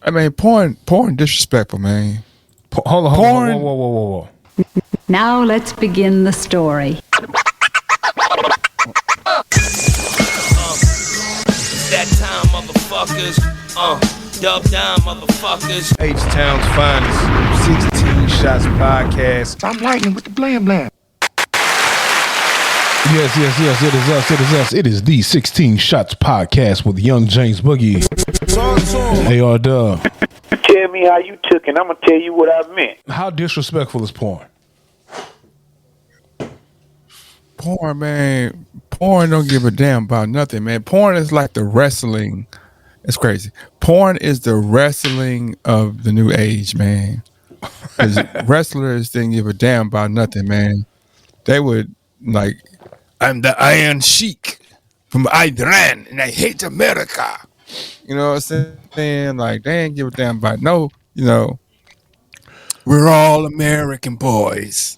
I mean, porn disrespectful, man. Hold on, Porn. whoa. Now let's begin the story. That time, motherfuckers. Dub down, motherfuckers. H-Town's finest 16 Shots podcast. I'm lightning with the blam blam. Yes, it is us. It is us. It is the 16 Shots podcast with Young James Boogie. AR Dub. Tell me how you took it. I'm going to tell you what I meant. How disrespectful is porn? Porn, man. Porn don't give a damn about nothing, man. Porn is like the wrestling. It's crazy. Porn is the wrestling of the new age, man. 'Cause wrestlers didn't give a damn about nothing, man. They would like, I'm the Iron Sheik from Iran, and I hate America. You know what I'm saying? Like, they ain't give a damn about we're all American boys.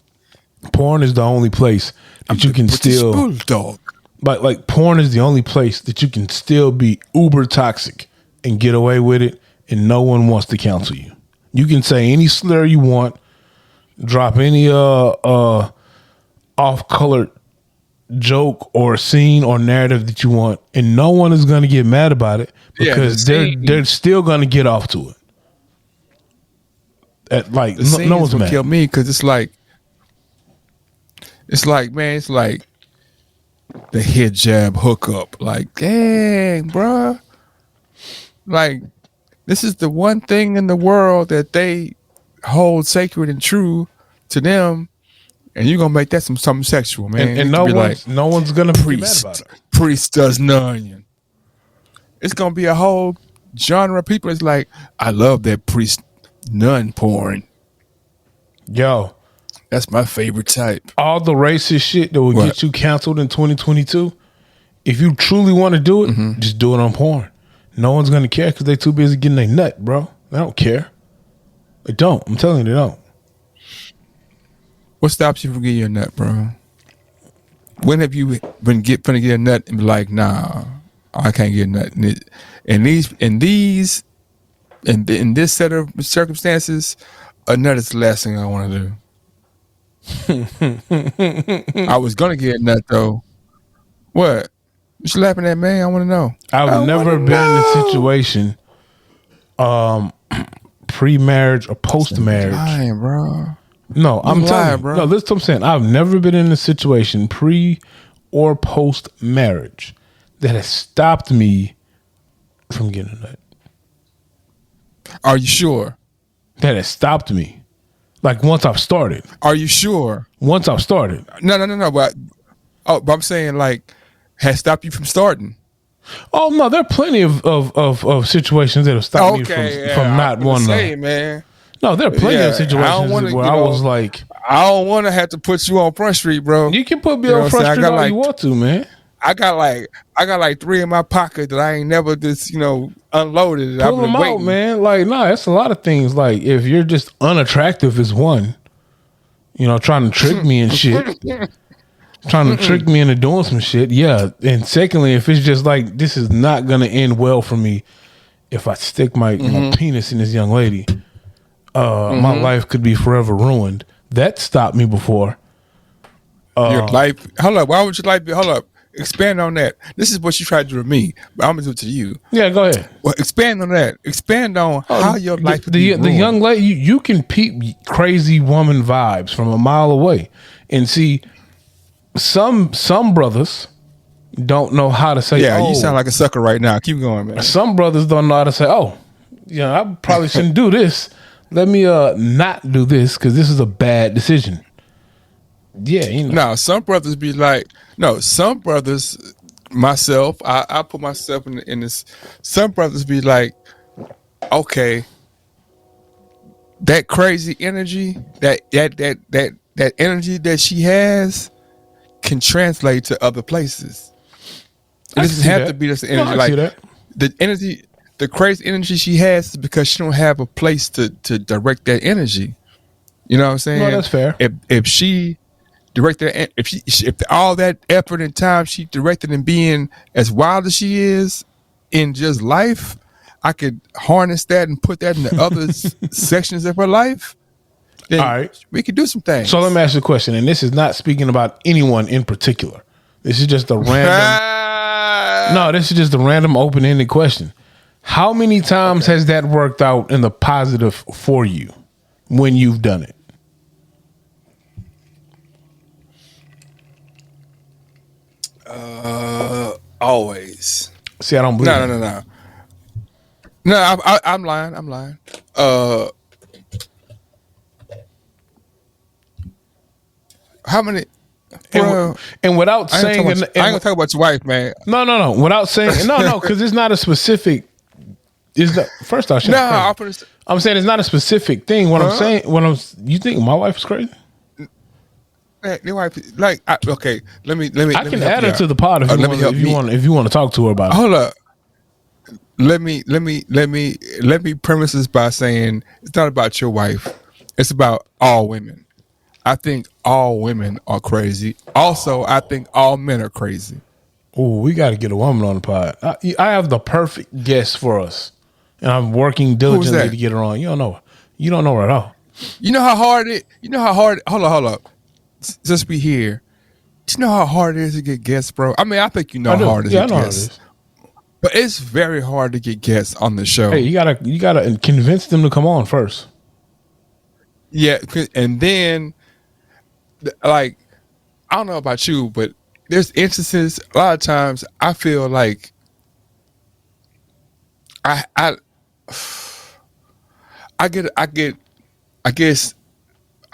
Porn is the only place that you can still bulldog. Like porn is the only place that you can still be uber toxic and get away with it, and no one wants to counsel you. You can say any slur you want, drop any off-colored joke or scene or narrative that you want, and no one is going to get mad about it because they're still going to get off to it. No one's mad. Kill me because it's like man, it's like the hijab hookup. Like, dang, bruh. Like, this is the one thing in the world that they hold sacred and true to them, and you're gonna make that something sexual, man. And no one's gonna be mad about it. Priest does none. It's gonna be a whole genre of people. It's like, I love that priest nun porn. Yo, that's my favorite type. All the racist shit that will get you canceled in 2022. If you truly want to do it, just do it on porn. No one's gonna care because they're too busy getting their nut, bro. They don't care. They don't. I'm telling you, they don't. What stops you from getting your nut, bro? When have you been finna get a nut and be like, nah, I can't get a nut? In this set of circumstances, a nut is the last thing I want to do. I was gonna get a nut though. What? What you laughing at, man? I want to know. I've never been in a situation, pre-marriage or post-marriage. Lying, bro. No, I'm telling you, bro. No, this is what I'm saying. I've never been in a situation pre or post-marriage that has stopped me from getting a nut. Are you sure? That has stopped me. Like once I've started. Are you sure? Once I've started. No. But I'm saying like, has stopped you from starting. Oh no, there are plenty of situations that have stopped me from not wanting to. Man. No, there are plenty of situations where I was like, I don't want to have to put you on Front Street, bro. You can put me on Front Street all you want to, man. I got like 3 in my pocket that I ain't never just unloaded. Pull them out, man. Like, nah, that's a lot of things. Like, if you're just unattractive is one, trying to trick me and shit. Trying to trick me into doing some shit, yeah. And secondly, if it's just like, this is not going to end well for me if I stick my penis in this young lady, my life could be forever ruined. That stopped me before. Your life, hold up, why would your life be, hold up, expand on that. This is what you tried to do to me, but I'm going to do it to you. Yeah, go ahead. Well, expand on that. Expand on how your life would be ruined. The young lady, you can peep crazy woman vibes from a mile away and see. Some brothers don't know how to say. Yeah, you sound like a sucker right now. Keep going, man. Some brothers don't know how to say. I probably shouldn't do this. Let me not do this because this is a bad decision. Yeah, No, some brothers be like, some brothers, myself, I put myself in this. Some brothers be like, okay, that crazy energy, that energy that she has, can translate to other places. It doesn't have to be this energy. The energy, the crazy energy she has is because she don't have a place to direct that energy. You know what I'm saying? No, that's fair. If she directed, if all that effort and time she directed in being as wild as she is in just life, I could harness that and put that in the other sections of her life, then All right. we could do some things. So let me ask you a question, and this is not speaking about anyone in particular. This is just a random. No, this is just a random open-ended question. How many times has that worked out in the positive for you when you've done it? Always. See, I don't believe. No. I'm lying. I'm lying. How many? And without saying, I ain't gonna talk about your wife, man. No. Without saying, no, because it's not a specific. Is the first off? I'm saying it's not a specific thing. What I'm saying, you think my wife is crazy? Your wife, like, okay. Let me. I can add her to the pod if you want to talk to her about it. Hold up. Let me premise this by saying it's not about your wife. It's about all women. I think all women are crazy. Also, I think all men are crazy. Oh, we got to get a woman on the pod. I have the perfect guest for us, and I'm working diligently to get her on. You don't know her at all. You know how hard it. You know how hard. Hold up. Just be here. Do you know how hard it is to get guests, bro? I mean, I think you know how hard it is to get guests. But it's very hard to get guests on the show. Hey, you gotta convince them to come on first. Yeah, and then, like, I don't know about you, but there's instances. A lot of times, I feel like I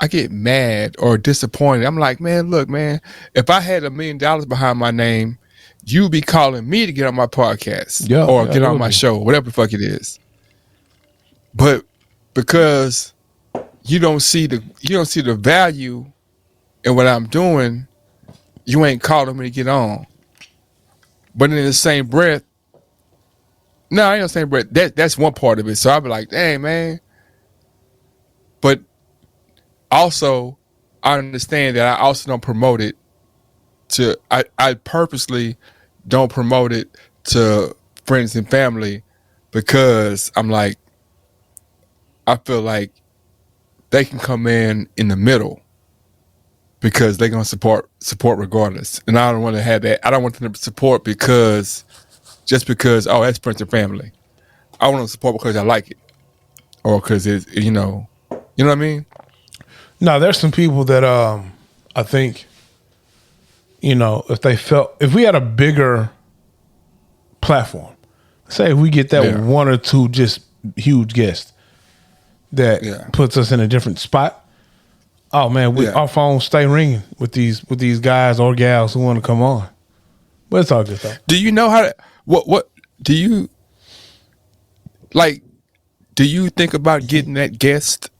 get mad or disappointed. I'm like, man, look, man, if I had $1 million behind my name, you'd be calling me to get on my podcast or get on my show, whatever the fuck it is. But because you don't see the value in what I'm doing, you ain't calling me to get on. But in the same breath, no, I ain't the same breath. That's one part of it. So I'll be like, dang, man. But also, I understand that I also don't promote it I purposely don't promote it to friends and family because I'm like, I feel like they can come in the middle because they're going to support regardless. And I don't want to have that. I don't want them to support just because, oh, that's friends and family. I want to support because I like it or because it's, you know what I mean? No, there's some people that I think, if we had a bigger platform, say if we get that one or two just huge guests that puts us in a different spot. Oh man, our phones stay ringing with these guys or gals who want to come on. But it's all good though. Do you know how to what do you like? Do you think about getting that guest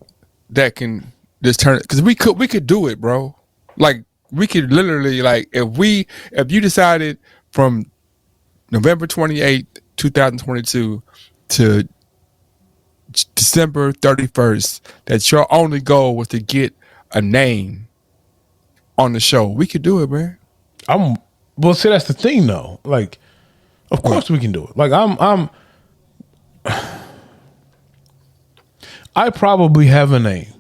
that can just turn it? Because we could do it, bro. Like we could literally if you decided from November 28th, 2022 to December 31st that your only goal was to get a name on the show, we could do it, man. Well, see, that's the thing though. Like, of course we can do it. Like I probably have a name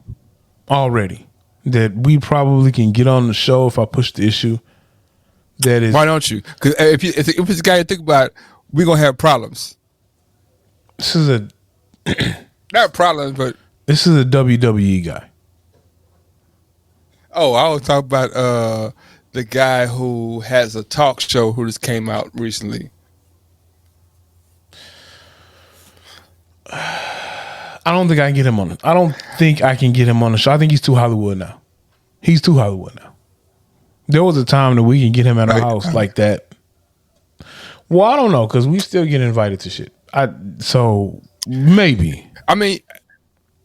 already that we probably can get on the show if I push the issue. That is, why don't you? Because if it's a guy you think about, we're gonna have problems. This is not problems, but this is a WWE guy. Oh, I was talking about the guy who has a talk show who just came out recently. I don't think I can get him on it. I don't think I can get him on the show. I think he's too Hollywood now. He's too Hollywood now. There was a time that we can get him at our house like that. Well, I don't know because we still get invited to shit. So maybe. I mean,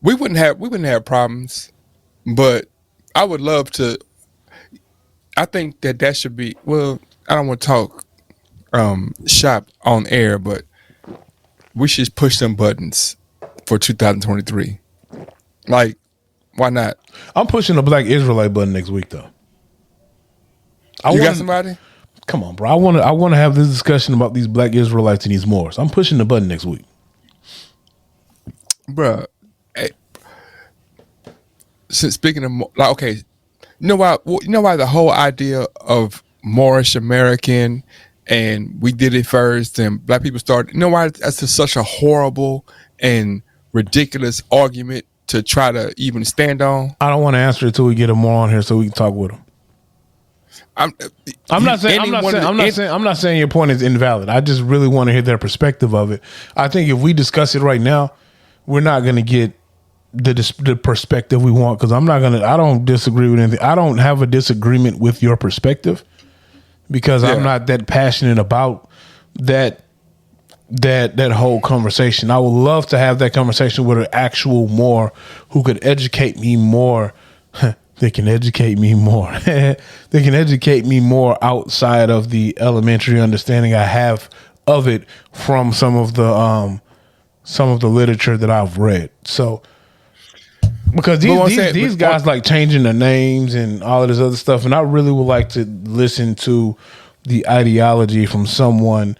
we wouldn't have problems, but I would love to. I think that should be. Well, I don't want to talk shop on air, but we should push them buttons for 2023. Like, why not? I'm pushing the Black Israelite button next week, though. You got somebody? Come on, bro. I want to have this discussion about these Black Israelites and these Moors. I'm pushing the button next week. bruh. eh, Since speaking of like, okay, you know why the whole idea of Moorish American and we did it first and black people started. You know why that's just such a horrible and ridiculous argument to try to even stand on. I don't want to answer it till we get him more on here so we can talk with him. I'm, I'm not saying anyone, I'm not saying your point is invalid. I just really want to hear their perspective of it. I think if we discuss it right now, we're not going to get the perspective we want, because I don't disagree with anything. I don't have a disagreement with your perspective because Yeah. I'm not that passionate about that whole conversation. I would love to have that conversation with an actual Moor who could educate me more. They can educate me more. They can educate me more outside of the elementary understanding I have of it from some of the literature that I've read. So because these guys like changing their names and all of this other stuff, and I really would like to listen to the ideology from someone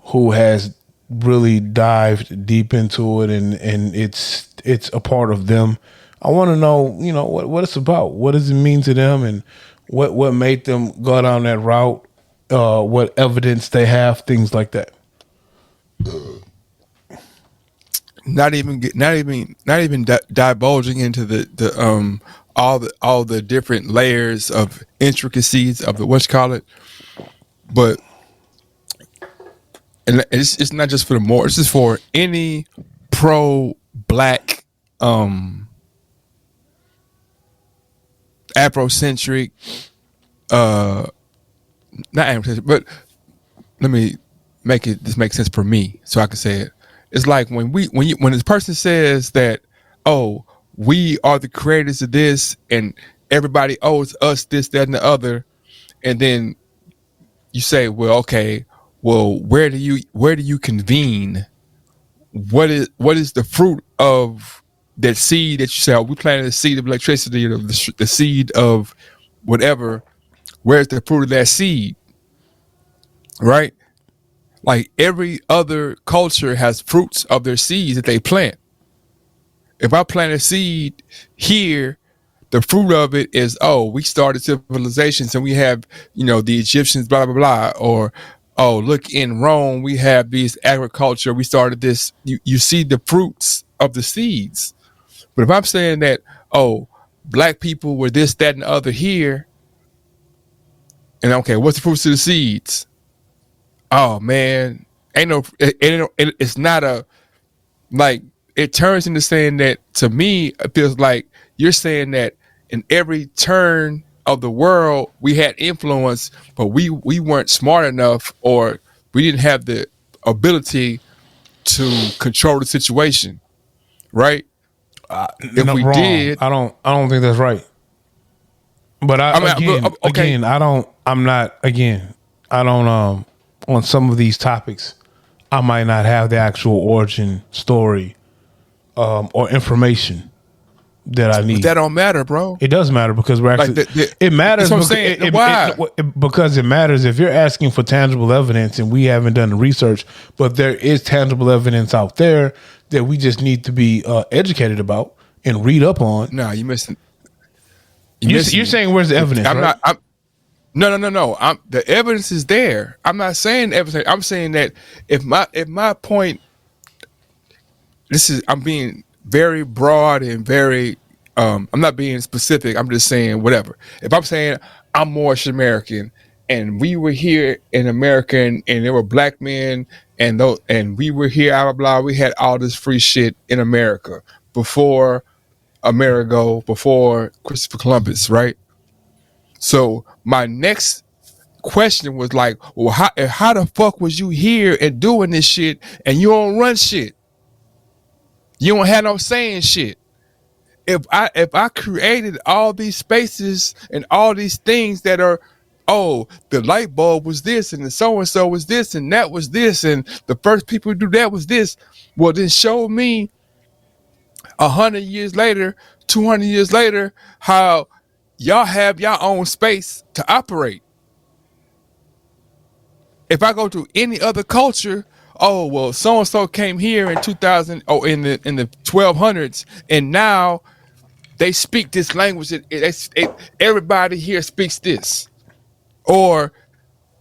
who has really dived deep into it, and it's a part of them. I want to know, what it's about. What does it mean to them, and what made them go down that route? What evidence they have, things like that. not even divulging into the all the different layers of intricacies of the what's call it, but and it's not just for the more, it's just for any pro black Afrocentric not Afrocentric, but let me make sense for me so I can say it. It's like when this person says that, oh, we are the creators of this and everybody owes us this, that, and the other, and then you say, well, okay, well, where do you convene? What is the fruit of that seed that you say? Oh, we planted the seed of electricity, or the seed of whatever. Where's the fruit of that seed? Right? Like every other culture has fruits of their seeds that they plant. If I plant a seed here, the fruit of it is, oh, we started civilizations and we have, the Egyptians, blah, blah, blah. Or, oh, look, in Rome, we have these agriculture. We started this. You see the fruits of the seeds. But if I'm saying that, oh, black people were this, that, and the other here, and okay, what's the fruits of the seeds? Oh man, it's not a, like, it turns into saying that, to me it feels like you're saying that in every turn of the world we had influence, but we weren't smart enough, or we didn't have the ability to control the situation, right? If No, we wrong. did, I don't think that's right. But I mean, okay. I don't on some of these topics, I might not have the actual origin story or information that I But need. that don't matter, bro. It does matter because we're Like actually it matters that's what I'm saying. Why? because it matters if you're asking for tangible evidence and we haven't done the research, but there is tangible evidence out there that we just need to be educated about and read up on. No, you missing. You're saying where's the evidence? I'm right? not. No. The evidence is there. I'm not saying evidence. I'm saying that if my point, I'm being very broad and very. I'm not being specific. I'm just saying whatever. If I'm saying I'm Moorish American and we were here in America and there were black men and we were here, blah blah blah. We had all this free shit in America before Amerigo, before Christopher Columbus, right? So my next question was like, well, how the fuck was you here and doing this shit and you don't run shit? You don't have no saying shit. If I created all these spaces and all these things that are, oh, the light bulb was this and the so and so was this and that was this and the first people to do that was this, well then show me 100 years later, 200 years later, how y'all have your own space to operate. If I go to any other culture, oh well, so and so came here in 2000, in the 1200s, and now they speak this language. Everybody here speaks this, or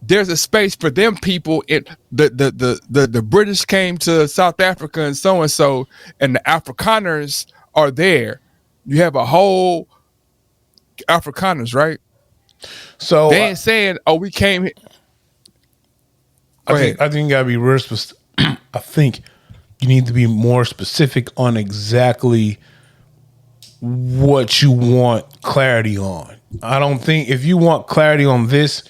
there's a space for them people. The British came to South Africa and so, and the Afrikaners are there. You have a whole Afrikaners, right? So They ain't saying, "Oh, we came." Go ahead. I think you gotta be real specific. I think you need to be more specific on exactly what you want clarity on. I don't think if you want clarity on this,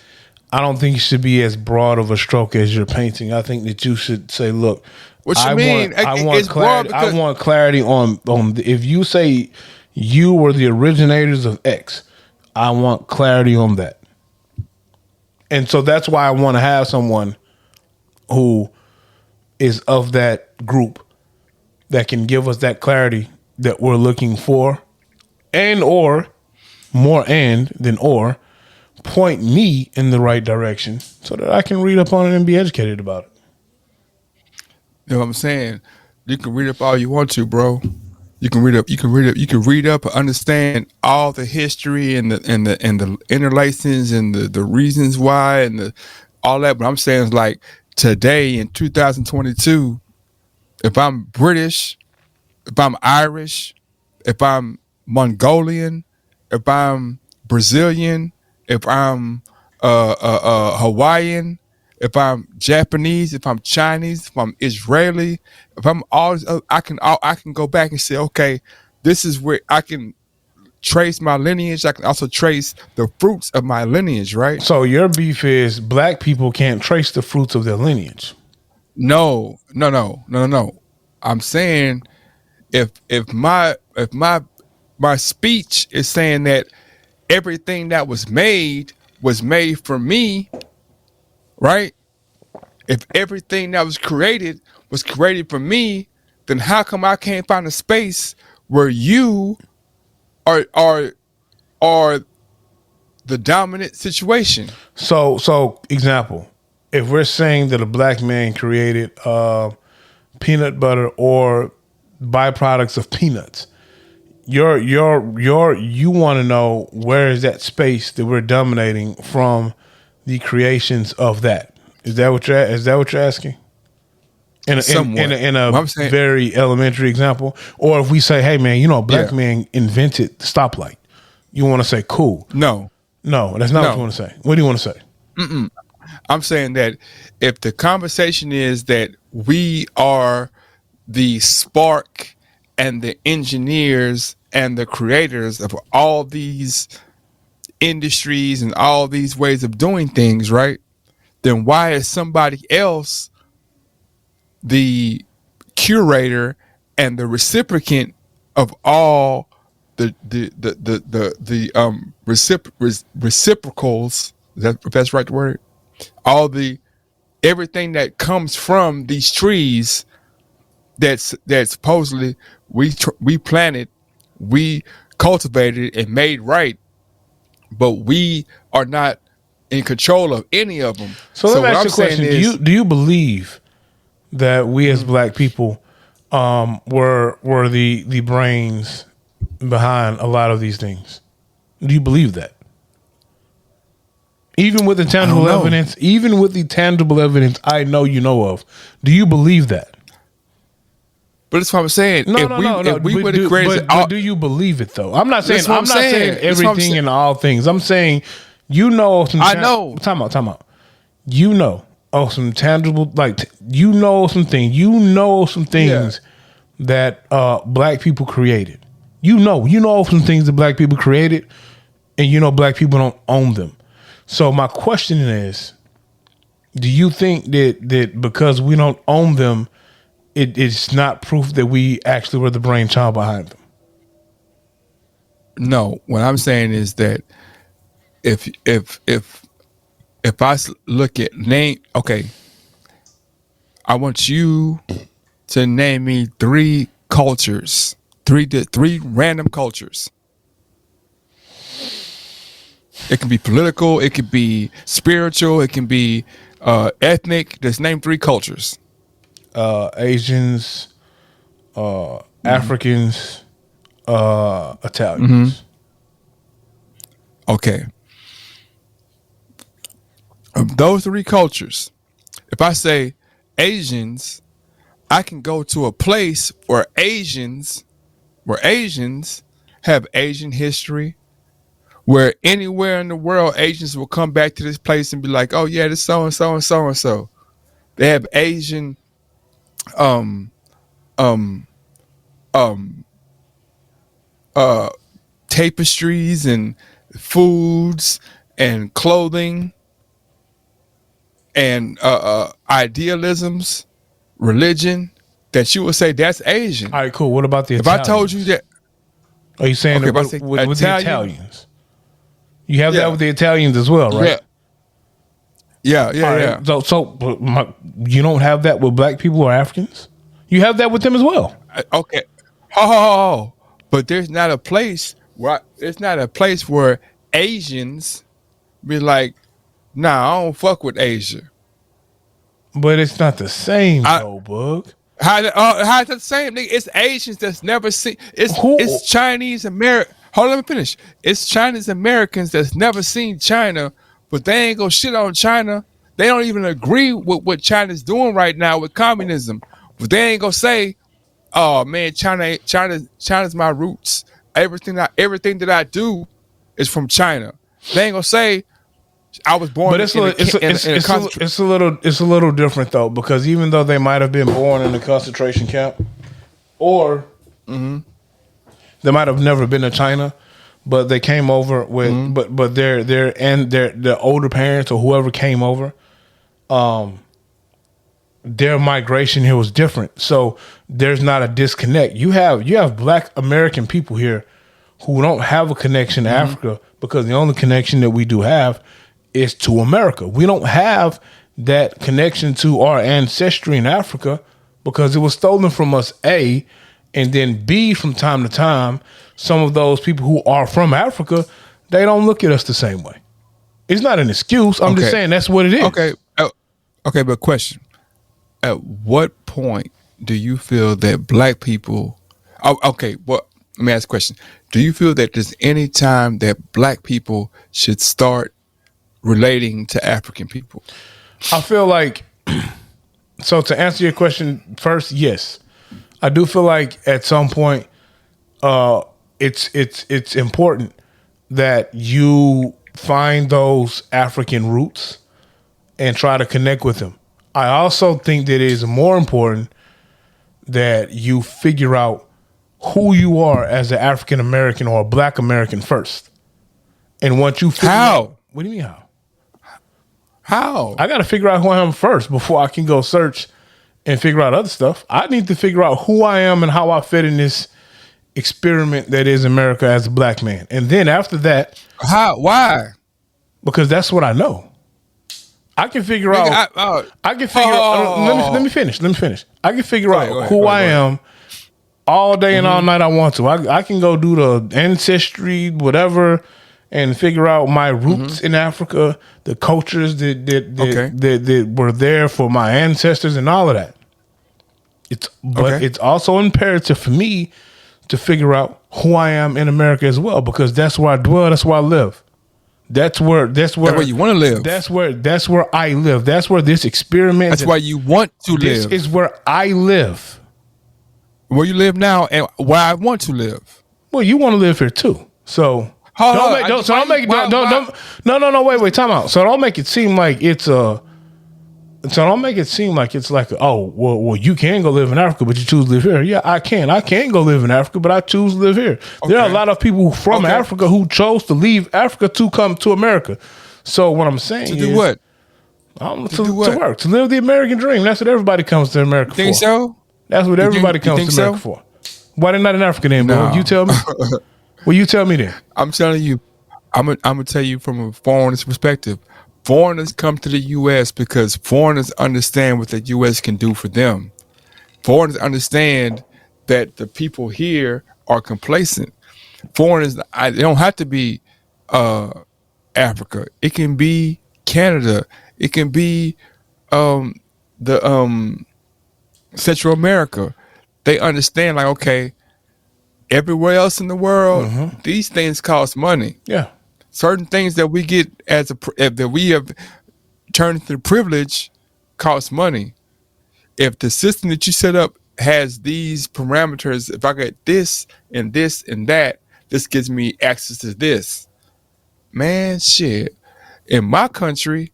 I don't think you should be as broad of a stroke as you're painting. I think that you should say, "Look, What you mean? I want It's broad clarity. I because want clarity on if you say you were the originators of X, I want clarity on that." And so that's why I want to have someone who is of that group that can give us that clarity that we're looking for, and or more and than or point me in the right direction so that I can read up on it and be educated about it. you know what I'm saying. You can read up all you want to, bro. You can read up. You can read up. You can read up and understand all the history and the interlacings and the reasons why and all that. But I'm saying is like today in 2022, if I'm British, if I'm Irish, if I'm Mongolian, if I'm Brazilian, if I'm Hawaiian, if I'm Japanese, if I'm Chinese, if I'm Israeli, if I'm all, I can go back and say, okay, this is where I can trace my lineage. I can also trace the fruits of my lineage, right? So your beef is black people can't trace the fruits of their lineage. No. I'm saying if my speech is saying that everything that was made for me, right? If everything that was created for me, then how come I can't find a space where you are the dominant situation? So example, if we're saying that a black man created peanut butter or byproducts of peanuts, you want to know where is that space that we're dominating from the creations of that. Is that what you're asking? Somewhat. In a What I'm saying, very elementary example, or if we say, hey man, a black yeah. man invented the stoplight, you want to say cool? No, No, that's not what you no. want to say. What do you want to say? I'm saying that if the conversation is that we are the spark and the engineers and the creators of all these industries and all these ways of doing things, right? Then why is somebody else the curator and the recipient of all the reciprocals? If that's the right word? All the everything that comes from these trees that supposedly we planted, we cultivated and made right, but we are not in control of any of them. So So let me what ask I'm you a saying question. is, Do you believe that we as black people were the brains behind a lot of these things? Do you believe that? Even with the I don't tangible know. evidence, I know you know of, do you believe that? But that's what I'm saying. No. If we would have created, But do you believe it though? I'm not saying That's what I'm saying. That's what I'm everything saying. and all things. I'm saying you know of some. I know. Time out. You know of some tangible, you know some things. You know some things that black people created. You know some things that black people created, and you know black people don't own them. So my question is, do you think that because we don't own them, it's not proof that we actually were the brainchild behind them? No, what I'm saying is that if I look at name, okay, I want you to name me three cultures, three random cultures. It can be political, it could be spiritual, it can be ethnic. Just name three cultures. Asians, Mm-hmm. Africans, Mm-hmm. Italians. Okay. Of those three cultures, if I say Asians, I can go to a place where Asians have Asian history, where anywhere in the world Asians will come back to this place and be like, "Oh yeah, this so and so and so and so." They have Asian um um um uh tapestries and foods and clothing and idealisms, religion that you would say that's All Asian. right, cool. What about the If I told you Italians? that, Are you saying okay, that if I say with the Italian, Italians? You have that yeah, with the Italians as well, right? yeah, yeah, yeah, All right. yeah. You don't have that with black people or Africans. You have that with them as well. Okay, ho. But there's not a place where Asians be like, nah, I don't fuck with Asia. But it's not the same I though, Bug. how's that the same nigga? It's Asians that's never seen. It's Who? Chinese American. Hold on, let me finish. It's Chinese Americans that's never seen China, but they ain't gonna shit on China. They don't even agree with what China's doing right now with communism. But they ain't gonna say, "Oh man, China's my roots. Everything that I do is from China." They ain't gonna say I was born But it's in a, a it's a, in a concentration. it's a little different though, because even though they might have been born in a concentration camp, or they might have never been to China, but they came over with but their older parents or whoever came over, their migration here was different. So there's not a disconnect. You have black American people here who don't have a connection to Africa, because the only connection that we do have is to America. We don't have that connection to our ancestry in Africa because it was stolen from us, A, and then B, from time to time, some of those people who are from Africa, they don't look at us the same way. It's not an excuse. I'm just Okay, saying that's what it is. okay, okay. But question: at what point do you feel that black people? Oh, okay, well, let me ask a question. Do you feel that there's any time that black people should start relating to African people? I feel like, so to answer your question first, yes, I do feel like at some point, it's important that you find those African roots and try to connect with them. I also think that it is more important that you figure out who you are as an African American or a Black American first. And once you figure out, How? what do you mean how? How? I got to figure out who I am first before I can go search and figure out other stuff. I need to figure out who I am and how I fit in this experiment that is America as a black man. And then after that, How? Why? because that's what I know, I can figure Nigga, out. I can figure. Let me finish. Let me finish. I can figure Go out ahead, go ahead, who go I ahead, go am all day and all night. I want to. I can go do the ancestry, whatever, and figure out my roots in Africa, the cultures Okay. that were there for my ancestors, and all of that. But Okay. it's also imperative for me to figure out who I am in America as well, because that's where I dwell. That's where I live. That's where where you wanna live. That's where I live. That's where this experiment. That's why you want to this live. is where I live. Where you live now and where I want to live. Well, you want to live here too. So Hold don't on, make, I- don't, so why don't make you- it why- don't, no, wait, time out. So don't make it seem like it's a. So don't make it seem like it's like, oh, well, you can go live in Africa, but you choose to live here. Yeah, I can. I can go live in Africa, but I choose to live here. There are a Okay. lot of people from Okay. Africa who chose to leave Africa to come to America. So what I'm saying To is, do what? To do what? work, to live the American dream. That's what everybody comes to America for. Think so? That's what You everybody think- you comes think to America so? for. Why they not in Africa then, bro? No. You tell me. Well, you tell me then. I'm telling you, I'm gonna tell you from a foreigner's perspective. Foreigners come to the U.S. because foreigners understand what the U.S. can do for them. Foreigners understand that the people here are complacent. Foreigners, they don't have to be Africa. It can be Canada. It can be the Central America, they understand like, okay, everywhere else in the world, these things cost money. Yeah. Certain things that we get that we have turned into privilege cost money. If the system that you set up has these parameters, if I get this and this and that, this gives me access to this. Man, shit. In my country,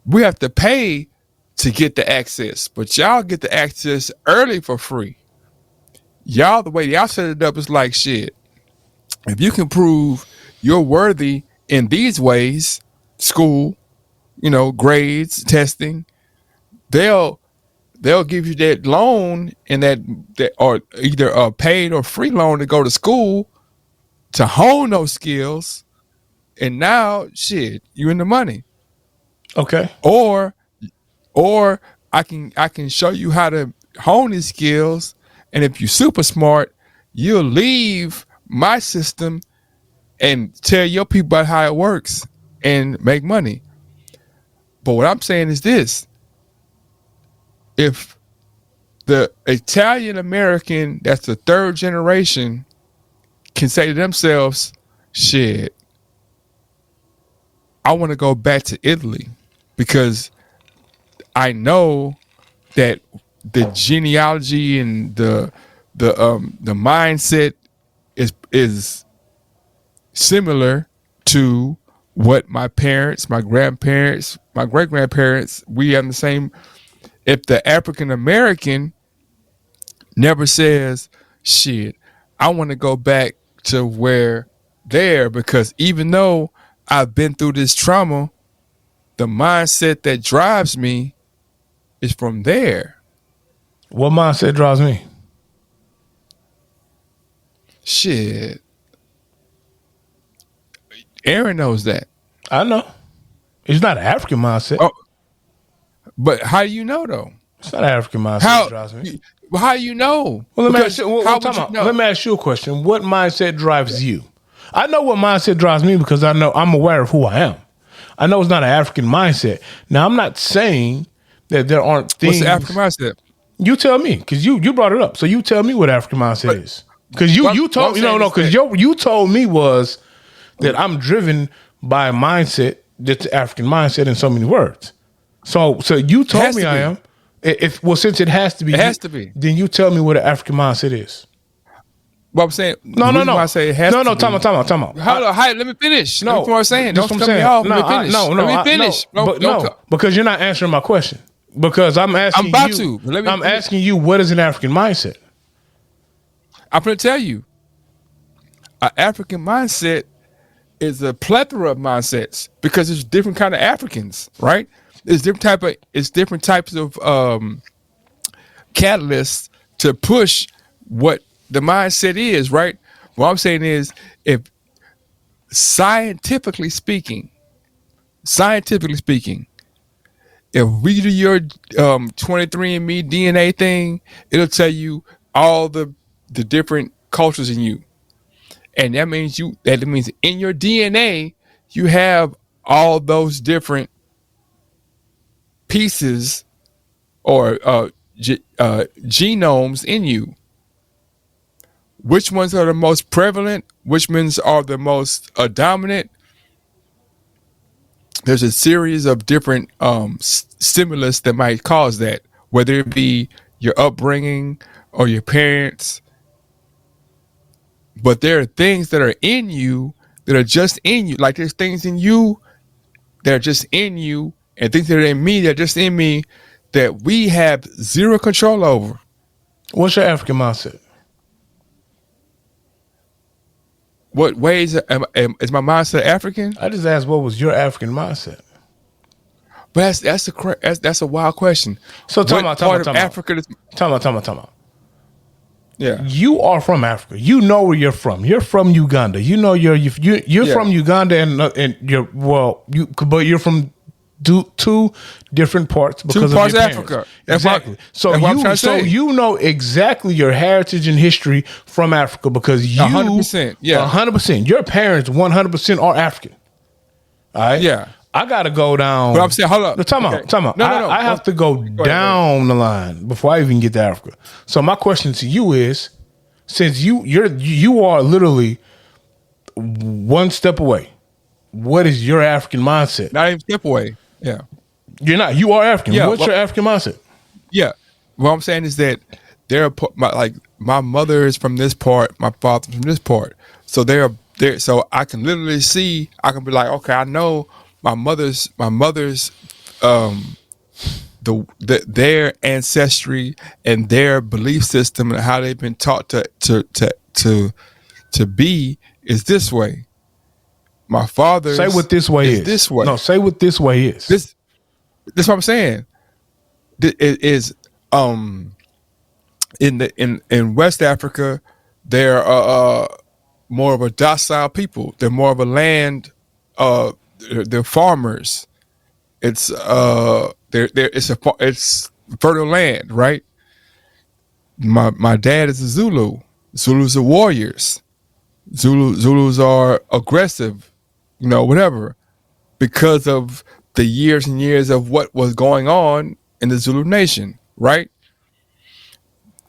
we have to pay to get the access, but y'all get the access early for free. Y'all, the way y'all set it up is like shit. If you can prove you're worthy in these ways, school, grades, testing, they'll give you that loan and that or either a paid or free loan to go to school to hone those skills. And now, shit, you in the money. Okay. Or I can show you how to hone these skills, and if you're super smart, you'll leave my system and tell your people about how it works and make money. But what I'm saying is this: if the Italian American that's the third generation can say to themselves, shit, I want to go back to Italy because I know that the genealogy and the mindset is similar to what my parents, my grandparents, my great grandparents, we have the same. If the African American never says, shit, I want to go back to where there, because even though I've been through this trauma, the mindset that drives me is from there. What mindset drives me? Shit. Aaron knows that. I know. It's not an African mindset. Oh, but how do you know though? It's not an African mindset that drives me. How do you know? Well, let me Because ask you, how would you know? let me ask you a question. What mindset drives you? I know what mindset drives me because I know I'm aware of who I am. I know it's not an African mindset. Now, I'm not saying that there aren't things. What's the African mindset? You tell me, because you brought it up. So you tell me what African mindset is. Because you told you told me was that I'm driven by a mindset that's the African mindset in so many words. So you told me I am. Since it has to be, then you tell me what an African mindset is. Well, I'm saying no. I say it has to be. Time out. Let me finish. No, that's what I'm saying. Don't what cut me off. Let me finish. Let me finish. Because you're not answering my question. Because I'm asking I'm about to. I'm asking you, what is an African mindset? I'm going to tell you. An African mindset is a plethora of mindsets because there's different kind of Africans, right? It's different types of catalysts to push what the mindset is, right? What I'm saying is, if scientifically speaking, if we do your 23andMe DNA thing, it'll tell you all the different cultures in you. And that means in your DNA, you have all those different pieces or genomes in you. Which ones are the most prevalent? Which ones are the most dominant? There's a series of different stimulus that might cause that, whether it be your upbringing or your parents. But there are things that are in you that are just in you. Like there's things in you that are just in you, and things that are in me that are just in me that we have zero control over. What's your African mindset? What ways is my mindset African? I just asked what was your African mindset. But that's a wild question. So time out. Africa? Time out. Yeah, you are from Africa. You know where you're from. You're from Uganda. You know you're from Uganda, but you're from two different parts because of your parents. Africa. Exactly. You know exactly your heritage and history from Africa because you 100%. Yeah, 100%. Your parents 100% are African. All right. Yeah. I gotta go down. But I'm saying, hold up. No, time Okay. out, time out. No. I have to go ahead, down the line before I even get to Africa. So my question to you is, since you are literally one step away, what is your African mindset? Not even step away. Yeah. You're not. You are African. Yeah, What's well- your African mindset? Yeah. What I'm saying is that my mother is from this part, my father's from this part. So they're there. So I can literally see. I can be like, okay, I know my mother's their ancestry and their belief system and how they've been taught to be is this way. My father's Say what this way is. this way. No, say what this way is. This what I'm saying. It is in West Africa, they're more of a docile people. They're more of a land. They're farmers. It's it's fertile land, right? My dad is a Zulu. Zulus are warriors. Zulus are aggressive, whatever, because of the years and years of what was going on in the Zulu nation, right?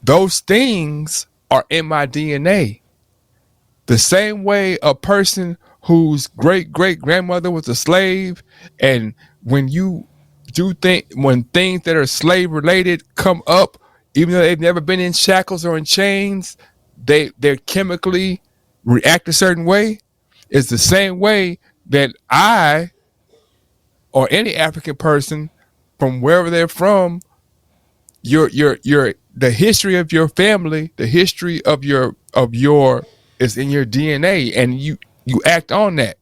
Those things are in my DNA. The same way a person whose great great grandmother was a slave, and when when things that are slave related come up, even though they've never been in shackles or in chains, they're chemically react a certain way. It's the same way that I or any African person from wherever they're from, your the history of your family, the history of your is in your DNA, and you act on that.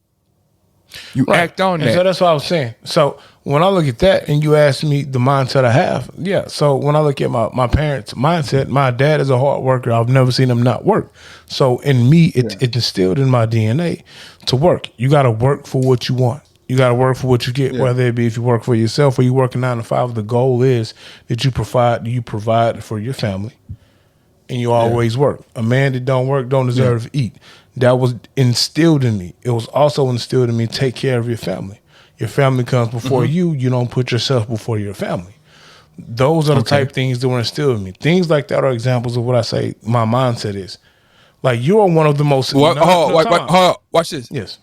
You act on and that. so that's what I was saying. So when I look at that and you ask me the mindset I have, yeah. So when I look at my parents' mindset, my dad is a hard worker. I've never seen him not work. So in me, it's instilled in my DNA to work. You got to work for what you want. You got to work for what you get, whether it be if you work for yourself or you work a 9 to 5. The goal is that you provide for your family, and you always work. A man that don't work don't deserve to eat. That was instilled in me. It was also instilled in me, take care of your family. Your family comes before you. You don't put yourself before your family. Those are the type of things that were instilled in me. Things like that are examples of what I say my mindset is. Like, you are one of the most... Hold on. Watch this. Yes.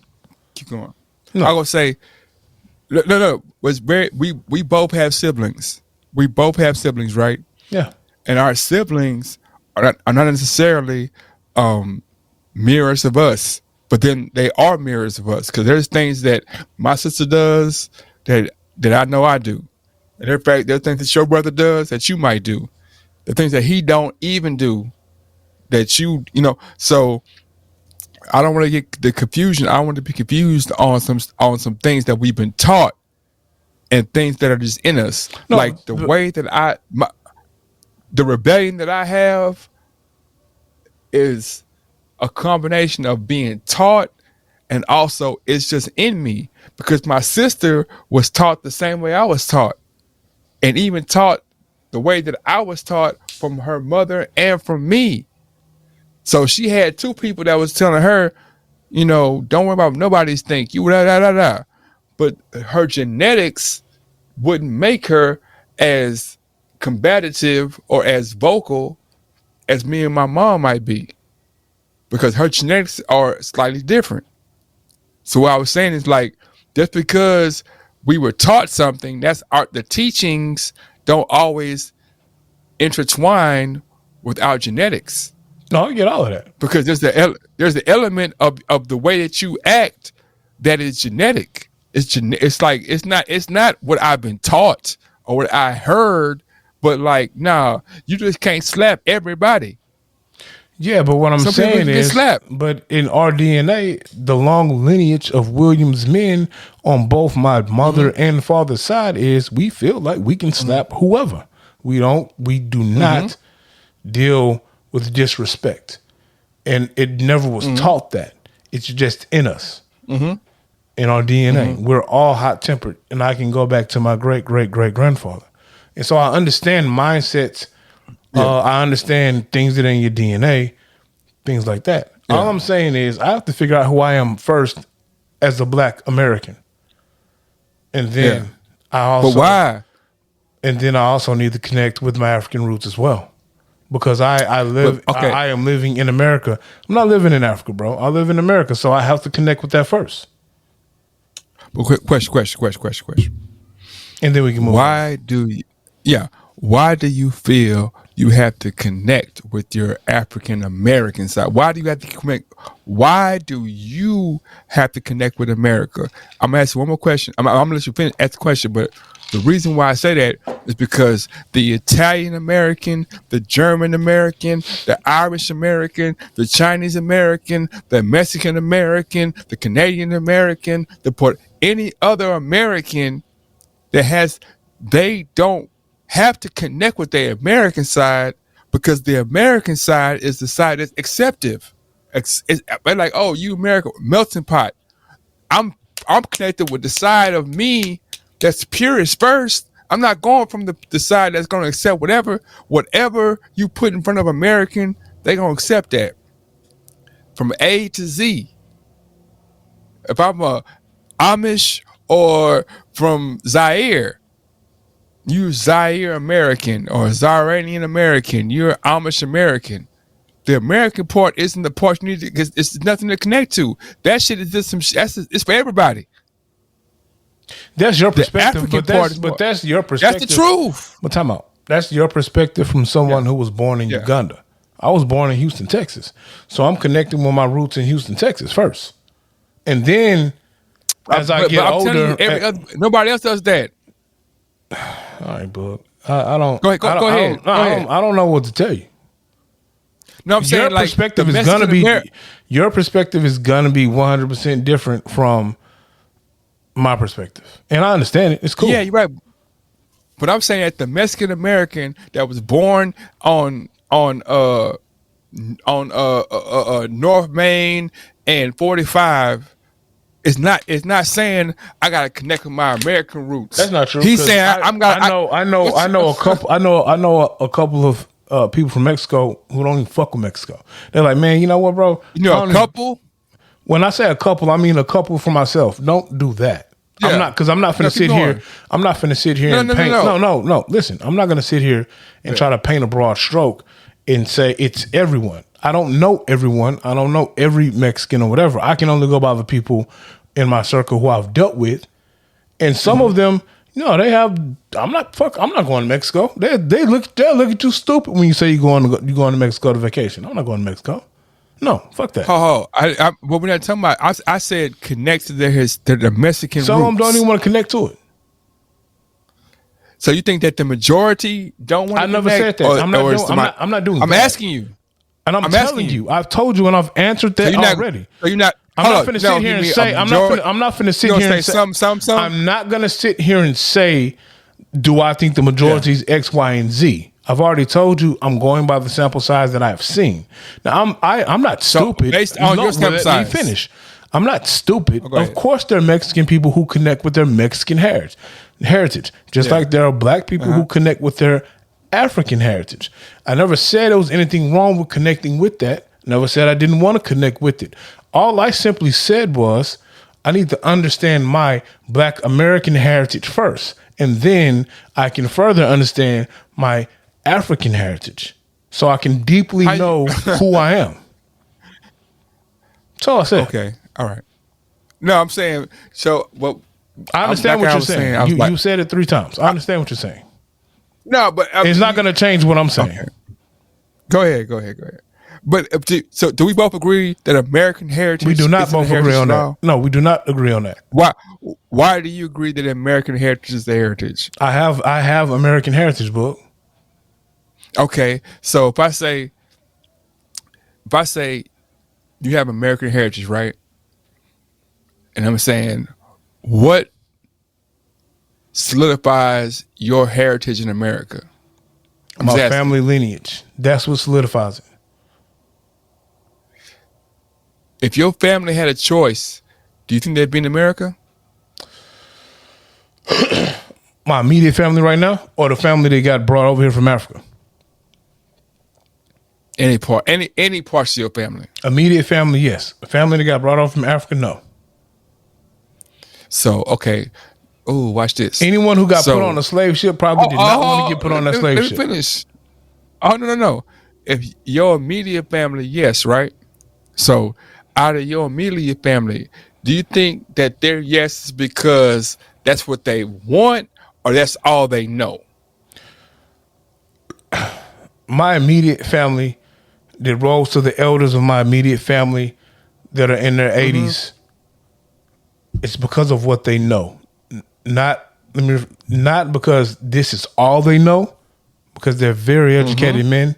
Keep going. No. I'm gonna say, no. We both have siblings. We both have siblings, right? Yeah. And our siblings are not necessarily mirrors of us, but then they are mirrors of us, because there's things that my sister does that I know I do, and in fact, there's things that your brother does that you might do, the things that he don't even do that you know. So I don't want to get the confusion. I want to be confused on some things that we've been taught and things that are just in us, like the way that the rebellion that I have is a combination of being taught, and also it's just in me because my sister was taught the same way I was taught, and even taught the way that I was taught from her mother and from me. So she had two people that was telling her, don't worry about nobody's think you da da da da. But her genetics wouldn't make her as combative or as vocal as me and my mom might be, because her genetics are slightly different. So what I was saying is, like, just because we were taught something, the teachings don't always intertwine with our genetics. No, I get all of that. Because there's the element of the way that you act that is genetic. It's like it's not what I've been taught or what I heard, but like, nah, you just can't slap everybody. Yeah, but what I'm Some people saying get is, slapped. but in our DNA, the long lineage of Williams men on both my mother and father's side is we feel like we can slap whoever. We do not deal with disrespect. And it never was taught that. It's just in us, in our DNA. We're all hot tempered. And I can go back to my great, great, great grandfather. And so I understand mindsets. I understand things that are in your DNA, things like that. Yeah. All I'm saying is I have to figure out who I am first as a Black American. And then Yeah. I But also why? and then I also need to connect with my African roots as well. Because But okay. I am living in America. I'm not living in Africa, bro. I live in America, so I have to connect with that first. But question. And then we can move on. Why do you, yeah, why do you feel you have to connect with your African American side? Why do you have to connect? Why do you have to connect with America? I'm gonna ask you one more question. I'm gonna let you finish ask the question, but the reason why I say that is because the Italian American, the German American, the Irish American, the Chinese American, the Mexican American, the Canadian American, any other American that has they don't have to connect with their American side because the American side is the side that's acceptive. It's like, oh, you American melting pot. I'm I'm connected with the side of me that's purest first. I'm not going from the side that's gonna accept whatever you put in front of American, they gonna accept that. From A to Z. If I'm a Amish or from Zaire, you Zaire American or Zairanian American. You're Amish American. The American part isn't the part you need because it's nothing to connect to. That shit is just some. It's for everybody. That's your The perspective, African part is but more. that's your That's the perspective. truth. But time out. That's your perspective from someone Yeah. who was born in Yeah. Uganda. I was born in Houston, Texas. So I'm connecting with my roots in Houston, Texas first. And then as I get I'm older, telling you, nobody else does that. all right, bud. I don't Go ahead. Go ahead. Go ahead. I don't know what to tell you. No, I'm Your saying like perspective the is gonna Mexican be Ameri- your perspective is gonna be 100% different from my perspective, and I understand it. It's cool. Yeah, you're right. But I'm saying that the Mexican American that was born on North Main and 45 is not saying I gotta connect with my American roots. That's not true. He's 'Cause saying I know a couple of people from Mexico who don't even fuck with Mexico. They're like, man, you know what, bro? you know I a don't even- couple. When I say a couple, I mean a couple for myself. Don't do that. Yeah. I'm not because I'm not No, finna keep sit here. going. I'm not finna sit here No, and no, no, paint. no. No. Listen, I'm not gonna sit here and try to paint a broad stroke and say it's everyone. I don't know everyone. I don't know every Mexican or whatever. I can only go by the people in my circle who I've dealt with, and some of them, you know, they have. I'm not going to Mexico. They'll look at you stupid when you say you going to Mexico to vacation. I'm not going to Mexico. No, fuck that. What we're not talking about. I said connect to the Mexican Some of them roots. don't even want to connect to it. So you think that the majority don't want to I never connect? said that. I'm not doing I'm that. asking you. And I'm I'm telling asking you, you. I've told you and I've answered that already. So you're not. I'm not finna sit here and say. I'm not finna sit here and say. Some. I'm not gonna sit here and say, do I think the majority is X, Y, and Z? I've already told you I'm going by the sample size that I've seen. Now I'm not stupid. based on your sample let size. me finish. I'm not stupid. Go Of ahead. course, there are Mexican people who connect with their Mexican heritage, just like there are black people who connect with their African heritage. I never said there was anything wrong with connecting with that. Never said I didn't want to connect with it. All I simply said was I need to understand my Black American heritage first, and then I can further understand my African heritage, so I can deeply know who I am. That's all I said. Okay. All right. No, I'm saying so. Well, I understand like what I you're was saying. I was like- You said it 3 times. I understand what you're saying. No, but It's not going to change what I'm saying. Okay. Go ahead. But so, do we both agree that American heritage? We do not isn't a both agree heritage on at that. all? No, we do not agree on that. Why do you agree that American heritage is the heritage? I have American heritage book. Okay, so if I say you have American heritage, right? And I'm saying, what solidifies your heritage in America? I'm My just asking. family lineage. That's what solidifies it. If your family had a choice, do you think they'd be in America? My immediate family right now, or the family that got brought over here from Africa? Any parts of your family. Immediate family, yes. The family that got brought over from Africa, no. So, okay, Oh, watch this. Anyone who got put on So, a slave ship probably did not want to get put on that slave let me ship. finish. Oh, no, no, no. If your immediate family, yes, right? So, out of your immediate family, do you think that their yes is because that's what they want or that's all they know? My immediate family, the roles to the elders of my immediate family that are in their 80s, it's because of what they know. Not because this is all they know, because they're very educated men.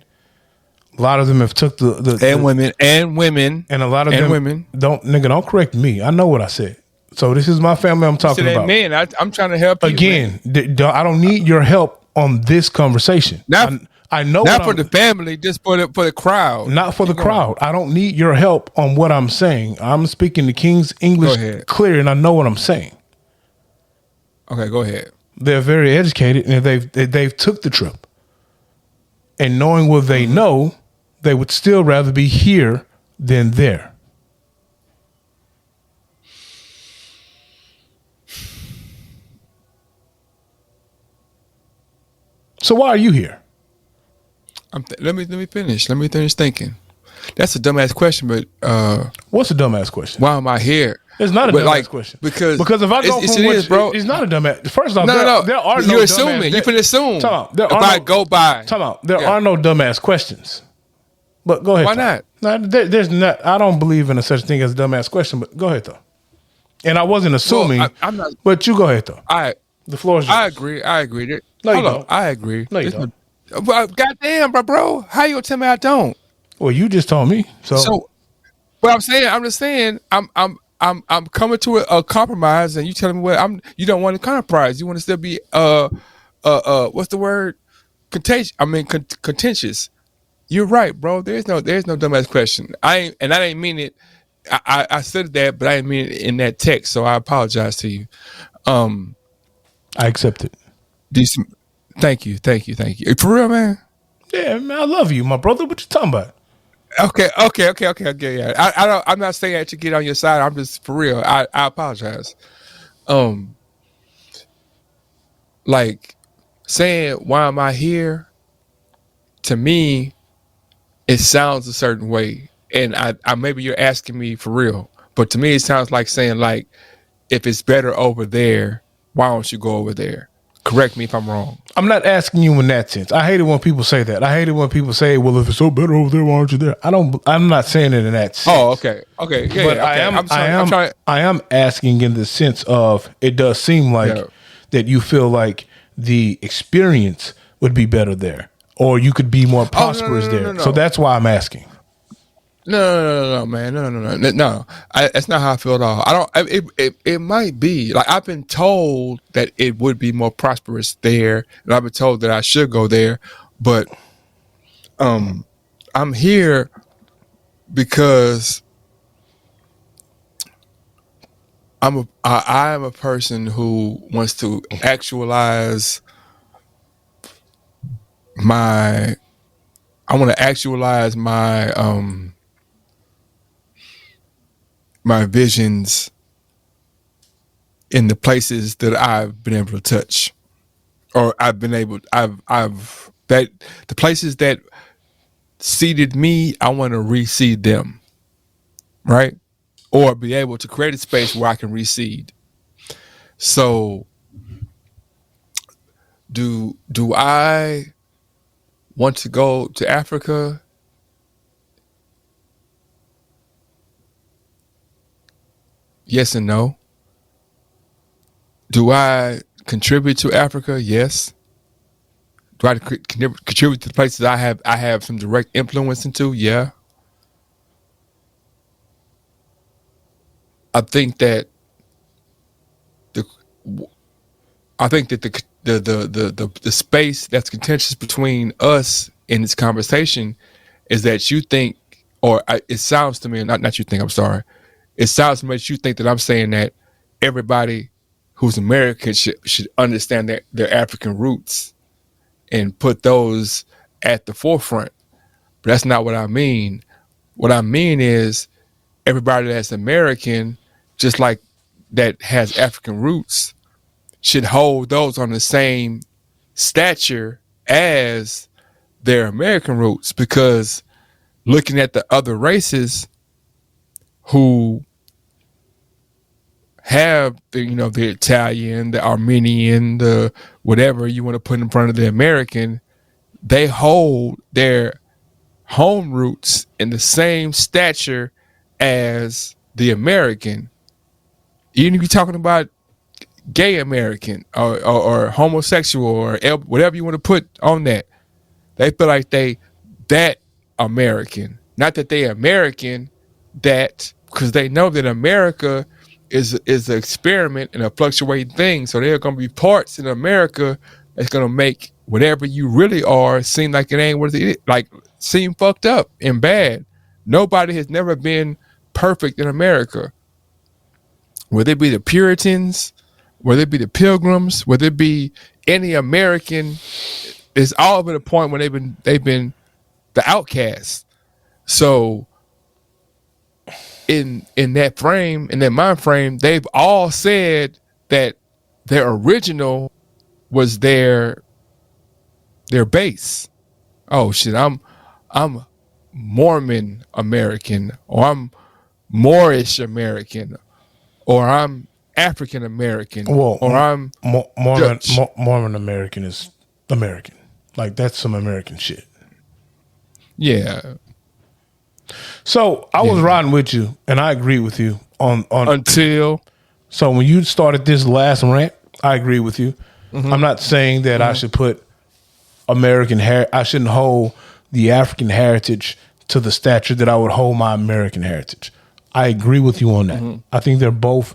A lot of them have took Women, and a lot of and them women. don't correct me. I know what I said. So this is my family I'm talking about. Man, I'm trying to help you. Again, I don't need your help on this conversation. I know not for the family, just for the crowd. Not for the crowd. I don't need your help on what I'm saying. I'm speaking the King's English clear, and I know what I'm saying. Okay, go ahead. They're very educated, and they've took the trip. And knowing what they know, they would still rather be here than there. So why are you here? Let me finish. Let me finish thinking. That's a dumbass question, but what's a dumbass question? Why am I here? It's not a dumbass question because if I go from what bro, it's not a dumbass. First off, no. There are no You're dumbass. assuming. You can assume. There There are no dumbass questions. But go ahead. Why not? No, there's not. I don't believe in a such thing as a dumbass question. But go ahead though. And I wasn't assuming. Well, I'm not. But you go ahead though. The floor is yours. I agree. No, you don't. I agree. No, you don't. Goddamn, bro. How you gonna tell me I don't? Well, you just told me. So what I'm just saying, I'm coming to a compromise, and you telling me what you don't want to compromise. You want to still be what's the word? Contentious. You're right, bro. There's no dumbass question. I didn't mean it. I said that, but I didn't mean it in that text. So I apologize to you. I accept it. Thank you. For real, man. Yeah, man, I love you, my brother. What you talking about? Okay. Yeah. I'm not saying that to get on your side. I'm just for real. I apologize. Like saying why am I here? To me, it sounds a certain way, and I maybe you're asking me for real, but to me it sounds like saying like if it's better over there, why don't you go over there? Correct me if I'm wrong. I'm not asking you in that sense. I hate it when people say that. I hate it when people say, "Well, if it's so better over there, why aren't you there?" I'm not saying it in that sense. Oh, okay. Yeah, but okay. I am asking in the sense of it does seem like that you feel like the experience would be better there, or you could be more prosperous there. So that's why I'm asking. No, man. No. That's not how I feel at all. I don't. It might be like I've been told that it would be more prosperous there, and I've been told that I should go there. But I'm here because I am a person who wants to actualize my. I want to actualize my my visions in the places that I've been able to touch, or I've that the places that seeded me, I want to reseed them, right? Or be able to create a space where I can reseed. So, do I want to go to Africa? Yes and no. Do I contribute to Africa? Yes. Do I contribute to the places I have some direct influence into? Yeah. I think that the the space that's contentious between us in this conversation is that you think, it sounds to me, not you think. I'm sorry. It sounds to me that you think that I'm saying that everybody who's American should understand their African roots and put those at the forefront. But that's not what I mean. What I mean is everybody that's American, just like that has African roots, should hold those on the same stature as their American roots, because looking at the other races who have the Italian, the Armenian, the whatever you want to put in front of the American, they hold their home roots in the same stature as the American. Even if you're talking about gay American or homosexual or whatever you want to put on that, they feel like they that American, not that they American, that because they know that America is an experiment and a fluctuating thing. So there are going to be parts in America that's going to make whatever you really are seem like it ain't what it is, like seem fucked up and bad. Nobody has never been perfect in America. Whether it be the Puritans, whether it be the Pilgrims, whether it be any American, it's all been a point when they've been the outcasts. So in that frame, in that mind frame, they've all said that their original was their base. Oh shit, I'm Mormon American, or I'm Moorish American, or I'm African American, Well, or I'm Dutch. Mormon American is American. Like that's some American shit. Yeah. So I was riding with you, and I agree with you on. Until So when you started this last rant, I agree with you. I'm not saying that I should put I shouldn't hold the African heritage to the stature that I would hold my American heritage. I agree with you on that. I think they're both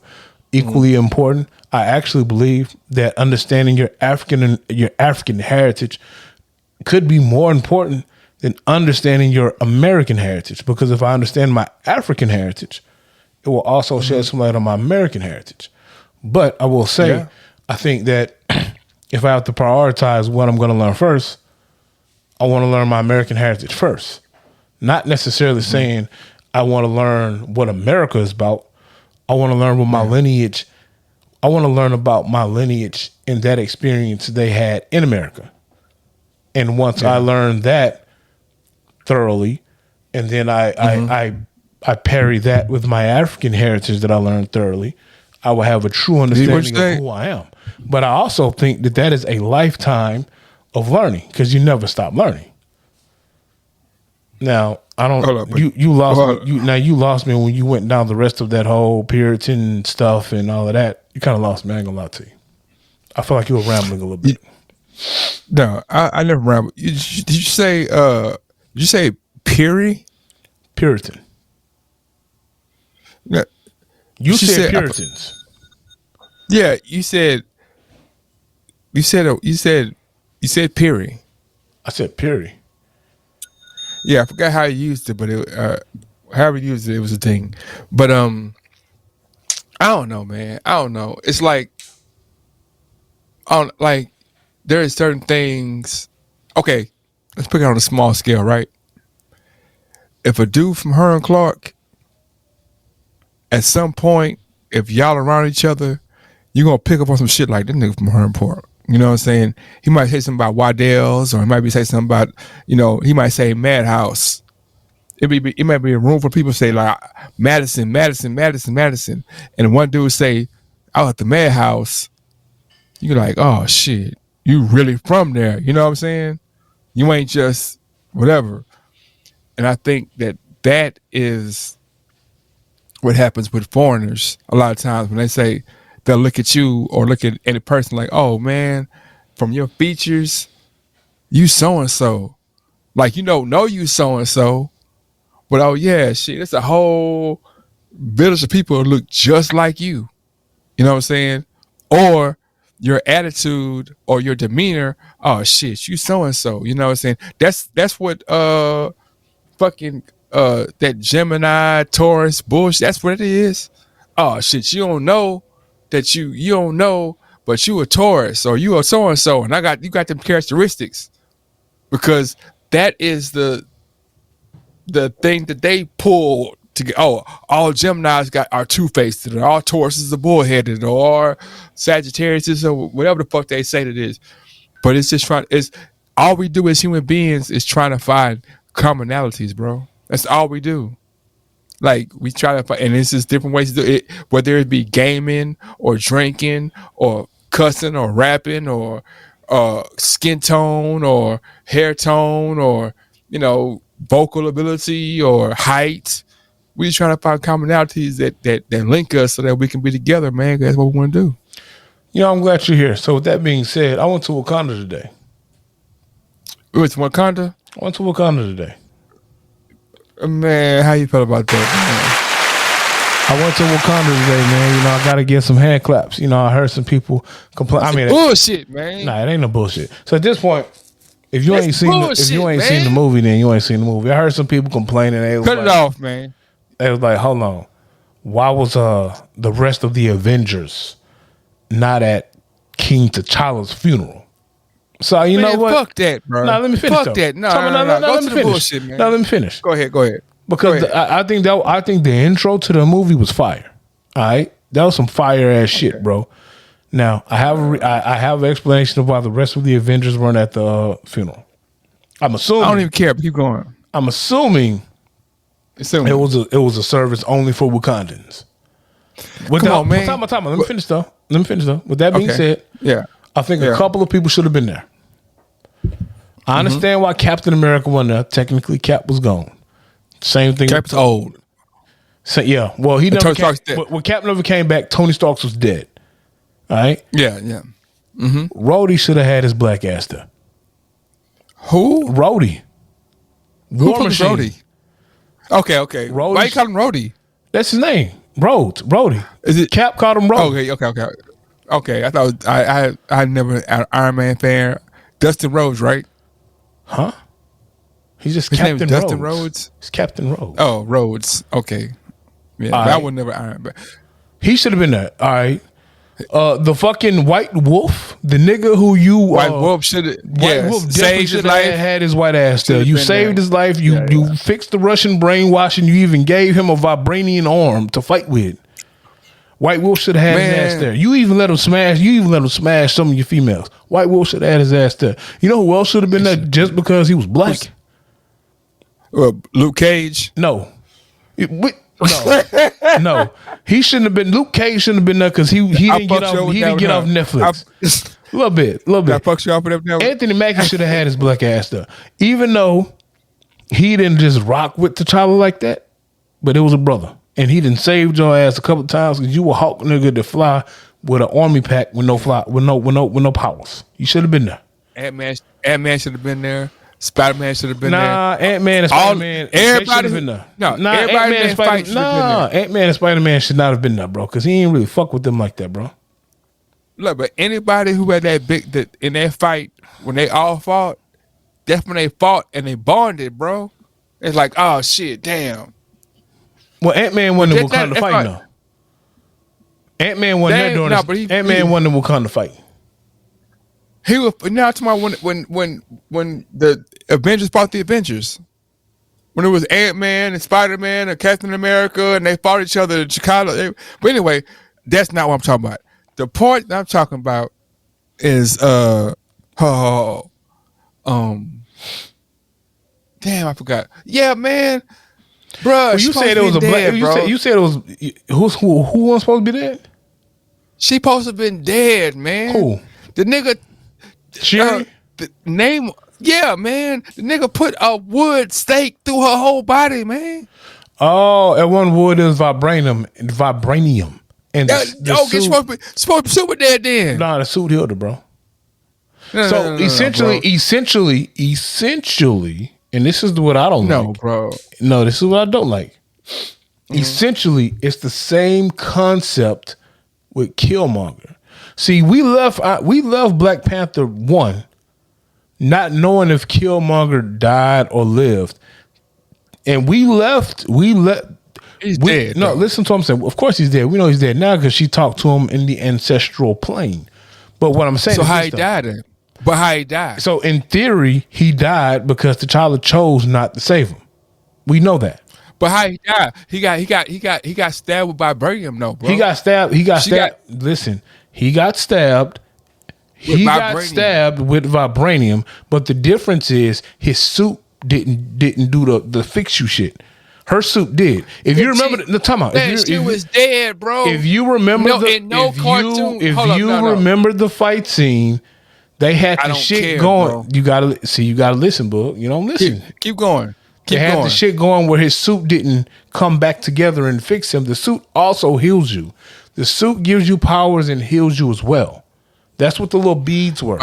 equally important. I actually believe that understanding your African heritage could be more important than understanding your American heritage, because if I understand my African heritage, it will also shed some light on my American heritage. But I will say, I think that if I have to prioritize what I'm going to learn first, I want to learn my American heritage first. Not necessarily saying I want to learn what America is about. I want to learn what my lineage, I want to learn about my lineage and that experience they had in America. And once I learn that thoroughly, and then I parry that with my African heritage that I learned thoroughly, I will have a true understanding of who I am. But I also think that is a lifetime of learning, because you never stop learning. Now, I don't. You lost me. You lost me when you went down the rest of that whole Puritan stuff and all of that. You kind of lost me. I ain't gonna lie to you. I feel like you were rambling a little bit. No, I never rambled. Did you say Puri? Puritan. Yeah. You said Puritans. Yeah, you said Puri. I said Puri. Yeah, I forgot how you used it, but however you used it, it was a thing. But I don't know, man. I don't know. It's like, there are certain things. Okay, let's put it on a small scale, right? If a dude from Hearn Clark, at some point, if y'all around each other, you're gonna pick up on some shit like this nigga from Hearn Clark. You know what I'm saying? He might say something about Waddell's, or he might say something about, he might say Madhouse. It might be a room for people to say like Madison, and one dude say, "I was at the Madhouse." You're like, "Oh shit, you really from there?" You know what I'm saying? You ain't just whatever. And I think that is what happens with foreigners a lot of times when they say they'll look at you or look at any person like, "Oh man, from your features, you so and so." Like, you know you so and so, but oh yeah, shit, it's a whole village of people who look just like you. You know what I'm saying? Or your attitude or your demeanor, oh shit, you so and so. You know what I'm saying? That's what fucking that Gemini Taurus bullshit. That's what it is. Oh shit, you don't know that you don't know, but you a Taurus or you a so and so, and you got them characteristics, because that is the thing that they pull to get. Oh, all Gemini's are two-faced, or all Tauruses are bullheaded, or Sagittarius or whatever the fuck they say it is. But it's just trying. It's all we do as human beings is trying to find commonalities, bro. That's all we do. Like we try to find, and it's just different ways to do it. Whether it be gaming or drinking or cussing or rapping or skin tone or hair tone or vocal ability or height. We just trying to find commonalities that link us so that we can be together, man. That's what we want to do. I'm glad you're here. So with that being said, I went to Wakanda today. We went to Wakanda? I went to Wakanda today. Man, how you felt about that, man? I went to Wakanda today, man. I got to get some hand claps. I heard some people complain. I mean, bullshit, man. Nah, it ain't no bullshit. So at this point, if you ain't seen the movie, then you ain't seen the movie. I heard some people complaining. They was Cut it off, man. They was like, hold on. Why was the rest of the Avengers not at King T'Challa's funeral? So you know what? Fuck that, bro. No, let me finish. Fuck that. No, go to the bullshit, man. No, let me finish. Go ahead. Because I think the intro to the movie was fire. All right, that was some fire ass shit, bro. Now I have an explanation of why the rest of the Avengers weren't at the funeral. I'm assuming. I don't even care. But keep going. I'm assuming it was a service only for Wakandans. Come on, man. Time. Let me finish though. With that being said, yeah, I think a couple of people should have been there. I understand why Captain America wasn't there. Technically, Cap was gone. Same thing. Cap's old. So, yeah. Well, he never came. When Cap never came back, Tony Stark was dead. All right? Yeah. Rhodey should have had his black ass there. Who? Rhodey. War Machine. Rhodey? Okay. Rhodey. Why you call him Rhodey? That's his name. Rhodey. Is it Cap called him Rhodey. Okay. I thought I never an Iron Man fan. Dustin Rhodes, right? Huh? He's just his Captain name is Rhodes. Dustin Rhodes. He's Captain Rhodes. Oh, Rhodes. Okay. Yeah, but I would never Iron Man. He should have been there. All right. The fucking White Wolf, the nigga who you White Wolf should have saved his life. Had his white ass there. You saved his life. You fixed the Russian brainwashing. You even gave him a vibranium arm to fight with. White Wolf should have had his ass there. You even let him smash some of your females. White Wolf should have had his ass there. You know who else should have been there just because he was black? Luke Cage. No. No. He shouldn't have been. Luke Cage shouldn't have been there because he didn't get off Netflix. A little bit. I fucked you off with that. Anthony Mackie should have had his black ass there. Even though he didn't just rock with T'Challa like that, but it was a brother. And he done saved your ass a couple of times because you were Hulk nigga to fly with an army pack with no powers. You should have been there. Ant-Man should have been there. Spider-Man should have been there. Ant-Man and Spider-Man. Everybody been there. Ant-Man and Spider-Man. Ant-Man and Spider-Man should not have been there, bro, because he ain't really fuck with them like that, bro. Look, but anybody who had in that fight when they all fought, that's when they fought and they bonded, bro. It's like, oh shit, damn. Well, Ant-Man wasn't in Wakanda fight, though. Ant-Man wasn't there during this. Ant-Man wasn't in Wakanda fight. He was now tomorrow when the Avengers fought the Avengers. When it was Ant-Man and Spider-Man and Captain America and they fought each other in Chicago. But anyway, that's not what I'm talking about. The point that I'm talking about is damn, I forgot. Yeah, man. Bro, well, you said it was a black. You said it was who was supposed to be dead? She supposed to have been dead, man. Who? The nigga. Shuri? The name. Yeah, man. The nigga put a wood stake through her whole body, man. Oh, at one wood is vibranium, and supposed to be super dead then. Nah, the suit healed her, bro. Essentially, and this is what I don't like. No, bro. No, this is what I don't like. Essentially, it's the same concept with Killmonger. See, we left Black Panther 1 not knowing if Killmonger died or lived. And we let he's dead. No, listen to what I'm saying. Of course he's dead. We know he's dead now because she talked to him in the ancestral plane. But what I'm saying so is how he died then? But how he died? So in theory, he died because T'Challa chose not to save him. We know that. But how he died? He got stabbed with vibranium, though, bro. He got stabbed. He got She got- stabbed. Listen, he got stabbed. With He got vibranium. stabbed with vibranium, but the difference is his suit didn't do the fix you shit. Her suit did. If you remember the time out, Man, she was dead, bro. if you remember cartoon. if Hold up, you no. remember the fight scene, they had I the don't shit care, going. bro. You gotta listen, bro. You don't listen. Keep going. They Keep had going. the shit going where his suit didn't come back together and fix him. The suit also heals you. The suit gives you powers and heals you as well. That's what the little beads were.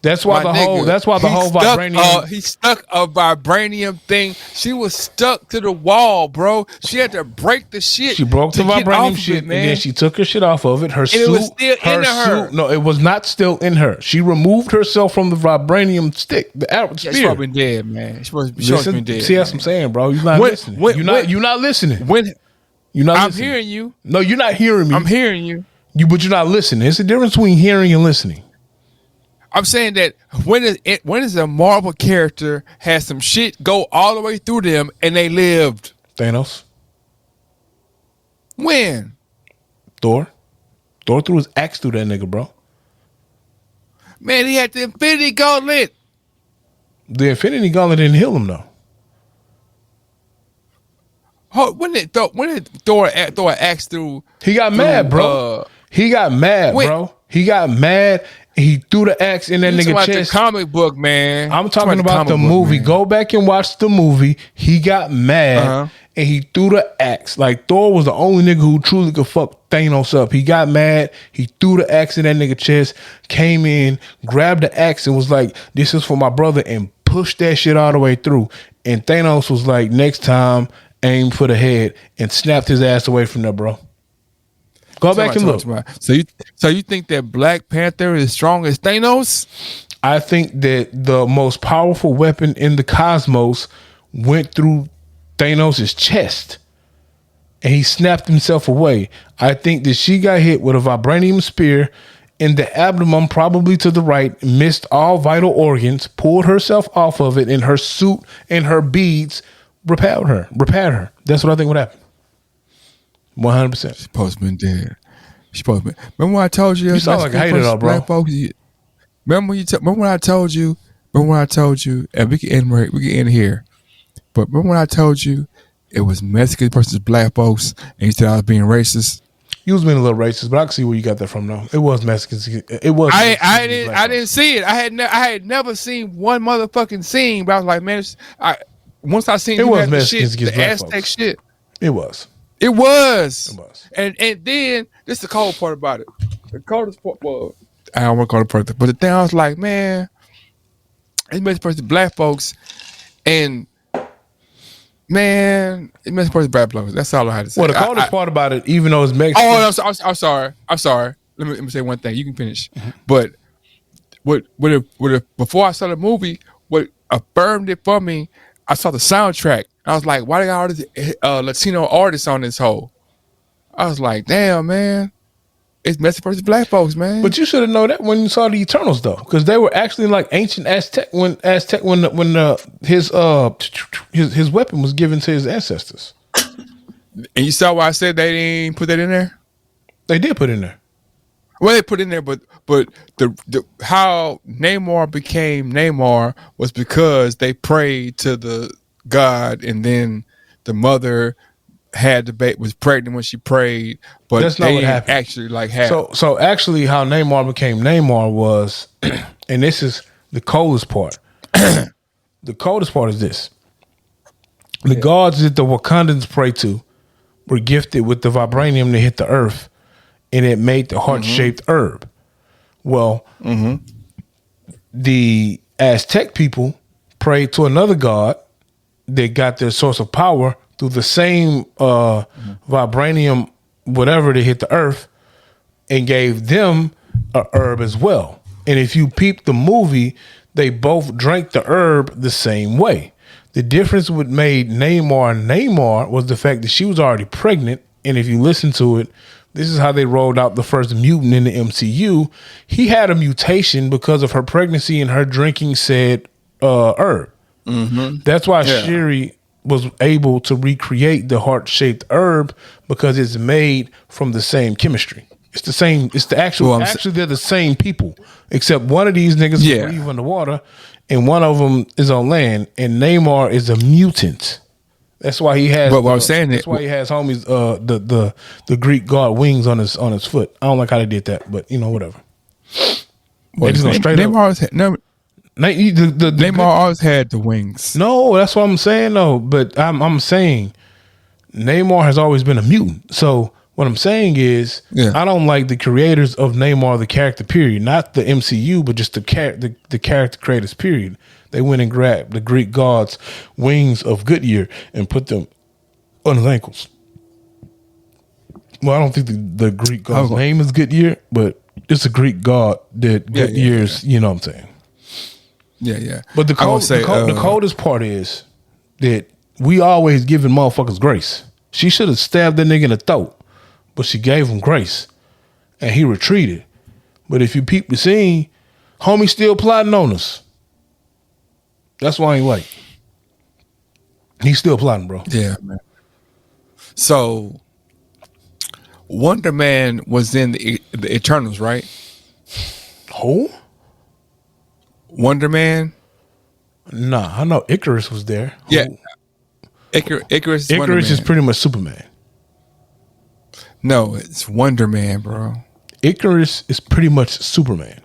That's why My the whole. nigga, That's why the he whole stuck, vibranium. he stuck a vibranium thing. She was stuck to the wall, bro. She had to break the shit. She broke the to get off vibranium of shit, it, man. and then she took her shit off of it. Her suit it was still in her. suit. No, it was not still in her. She removed herself from the vibranium stick, the arrow She's spear. probably dead, man. She's supposed to be dead. See, that's what I'm saying, bro. You're not listening. You're not listening. When You're not. I'm listening. hearing you, No, you're not hearing me. I'm hearing you. But you're not listening. It's a difference between hearing and listening. I'm saying that when is a Marvel character has some shit go all the way through them and they lived? Thanos, When? Thor threw his axe through that nigga, bro. Man, he had the Infinity Gauntlet. The Infinity Gauntlet didn't heal him though. When did Thor throw an axe through? He got mad, bro. He got mad, bro. He got mad. He threw the axe in that nigga chest. The comic book, man. I'm talking about the movie. Man. Go back and watch the movie. He got mad and he threw the axe. Like Thor was the only nigga who truly could fuck Thanos up. He got mad. He threw the axe in that nigga chest. Came in, grabbed the axe, and was like, "This is for my brother," and pushed that shit all the way through. And Thanos was like, "Next time, aim for the head," and snapped his ass away from there, bro. Go back and look. So you think that Black Panther is strong as Thanos? I think that the most powerful weapon in the cosmos went through Thanos' chest and he snapped himself away. I think that she got hit with a vibranium spear in the abdomen, probably to the right, missed all vital organs, pulled herself off of it, and her suit and her beads repaired her. That's what I think would happen. 100%. She's supposed to be dead. She's supposed to be. Remember when I told you? You sound like a hater, though, bro. Black folks, remember when I told you? Remember when I told you? And we can end here. But remember when I told you it was Mexican versus black folks, and you said I was being racist? You was being a little racist, but I can see where you got that from, though. It was Mexicans. It was. I didn't see it. I had never seen one motherfucking scene. But I was like, man, once I seen it was the Mexicans shit, against the black Aztec folks. shit. It was. It was. It was. And then this is the cold part about it. The coldest part, well, I don't want to call it part, but the thing I was like, man, it makes person black folks, and man, it makes person black folks. That's all I had to say. Well, the coldest part about it, even though it's Mexican. Oh, I'm sorry. I'm sorry. Let me say one thing. You can finish. Mm-hmm. But before I saw the movie, what affirmed it for me, I saw the soundtrack. I was like, why they got all these Latino artists on this whole? I was like, damn, man. It's Mexican versus black folks, man. But you should have known that when you saw the Eternals, though, because they were actually like ancient Aztec when his weapon was given to his ancestors. And you saw why I said they didn't put that in there? They did put it in there. Well, they put it in there, but the how Namor became Namor was because they prayed to the god, and then the mother had the baby, was pregnant when she prayed, but that's not what happened. Actually, like happened. So actually, how Namor became Namor was, and this is the coldest part. The coldest part is this: the gods that the Wakandans pray to were gifted with the vibranium to hit the earth, and it made the heart-shaped herb. Well, the Aztec people prayed to another god that got their source of power through the same vibranium, whatever, to hit the earth, and gave them a herb as well. And if you peep the movie, they both drank the herb the same way. The difference what made Namor was the fact that she was already pregnant. And if you listen to it, this is how they rolled out the first mutant in the MCU. He had a mutation because of her pregnancy and her drinking said herb. That's why Shuri was able to recreate the heart-shaped herb because it's made from the same chemistry. It's the same. It's the actual. Well, actually, they're the same people, except one of these niggas Yeah. can breathe underwater, and one of them is on land. And Namor is a mutant. That's why he has. But what I'm saying that's is- why he has homies. The Greek god wings on his foot. I don't like how they did that, but whatever. They just gonna straight Neymar up. always had, no, The Neymar always had the wings. No, that's what I'm saying though. But I'm saying Neymar has always been a mutant. So what I'm saying is, Yeah. I don't like the creators of Neymar, the character, period. Not the MCU, but just the character creators, period. They went and grabbed the Greek god's wings of Goodyear and put them on his ankles. Well, I don't think the Greek god's name is Goodyear, but it's a Greek god that Goodyear's, you know what I'm saying? Yeah. But the coldest part is that we always giving motherfuckers grace. She should have stabbed that nigga in the throat, but she gave him grace, and he retreated. But if you peep the scene, homie still plotting on us. That's why I ain't like. He's still plotting, bro. Yeah, man. So Wonder Man was in the Eternals, right? Who? Wonder Man. Nah, I know Icarus was there. Yeah. Who? Icarus. Wonder Icarus is Man. pretty much Superman. No, it's Wonder Man, bro. Icarus is pretty much Superman.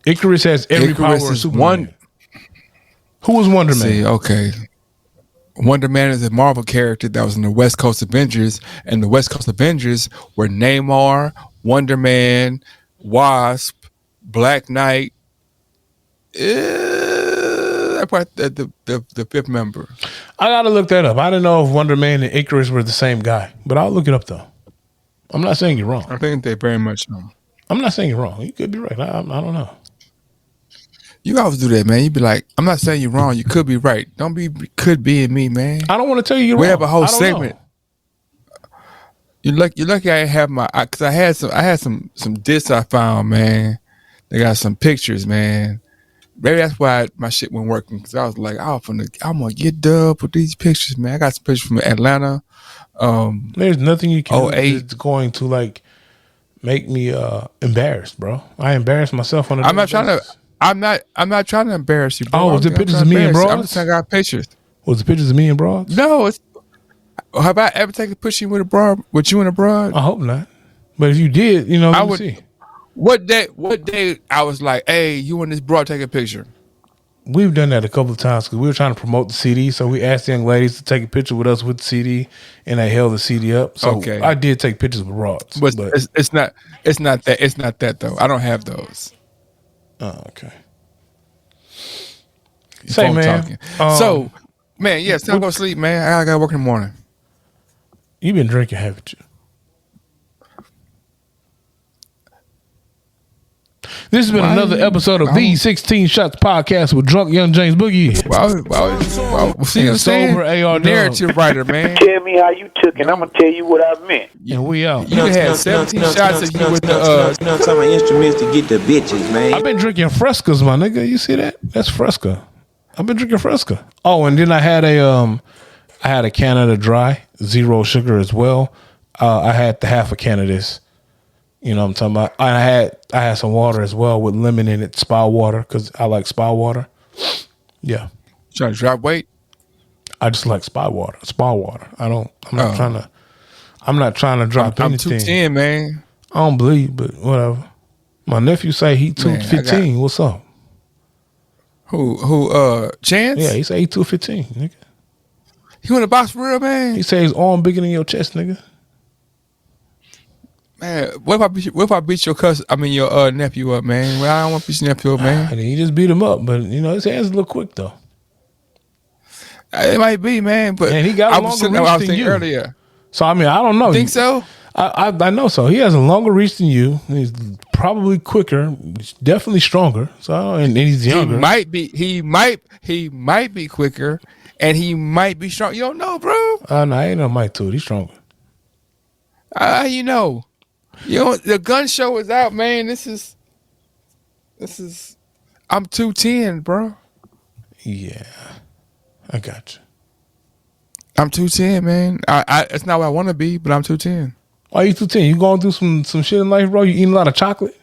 Icarus has every Icarus power of is Superman. Who was Wonder Man? See, okay. Wonder Man is a Marvel character that was in the West Coast Avengers, and the West Coast Avengers were Namor, Wonder Man, Wasp, Black Knight. The fifth member. I gotta look that up. I didn't know if Wonder Man and Icarus were the same guy, but I'll look it up though. I'm not saying you're wrong. I think they very much know. I'm not saying you're wrong. You could be right. I don't know. You always do that, man. You be like, I'm not saying you're wrong. You could be right. Don't be could be in me, man. I don't want to tell you you're We wrong. have a whole I don't segment. know. You're lucky I have my, because I had some discs I found, man. They got some pictures, man. Maybe that's why my shit wasn't working, because I was like, I'm gonna get dubbed with these pictures, man. I got some pictures from Atlanta. There's nothing you can do 08. that's going to like make me embarrassed, bro. I embarrass myself on a I'm not daily trying basis. to. I'm not trying to embarrass you, bro. Oh, was it I'm pictures trying of to me and embarrass you. I'm broads? just saying I got pictures. Was it pictures of me and broads? No, it's. Have I ever taken a picture with a broad? With you and a broad? I hope not. But if you did, I let me would. see. What day I was like, hey, you and this broad take a picture? We've done that a couple of times because we were trying to promote the CD. So we asked young ladies to take a picture with us with the CD, and they held the CD up. So Okay. I did take pictures with broads. But But it's not that though. I don't have those. oh, okay. Your Say, phone man. talking. So, man, yes, time to go to sleep, man. I gotta work in the morning. You've been drinking, haven't you? This has been another episode of the 16 Shots Podcast with Drunk Young James Boogie. Wow. See what I'm And saying? sober AR Dub. Narrative writer, man. Tell me how you took, and I'm gonna tell you what I meant. And we out. You had 17 shots of you with the some instruments to get the bitches, man. I've been drinking Frescas, my nigga. You see that? That's Fresca. I've been drinking Fresca. Oh, and then I had a Canada Dry, 0 sugar as well. I had the half a can of this. You know what I'm talking about? I had some water as well with lemon in it, spa water, because I like spa water. Yeah. trying to drop weight. I just like spa water. I'm not trying to drop I'm anything. 210, man. I don't believe, but whatever. My nephew say he Man, 215. What's up? Who Chance? Yeah, he say he 215, nigga. He want to box for real, man? He say his arm bigger than your chest, nigga. Man, what if I beat your nephew up, man? Well, I don't want to beat your nephew up, man. And he just beat him up, but his hands a little quick though. It might be, man, but And he got a longer reach I was than saying you. earlier. So I don't know. Think so? I know so. He has a longer reach than you. He's probably quicker. He's definitely stronger. So and he's younger. He might be quicker, and he might be strong. You don't know, bro. No, I ain't no Mike too. He's stronger. You know, the gun show is out, man. This is. I'm 210, bro. Yeah, I got you. I'm 210, man. It's not what I want to be, but I'm 210. Why you 210? You going through some shit in life, bro? You eating a lot of chocolate?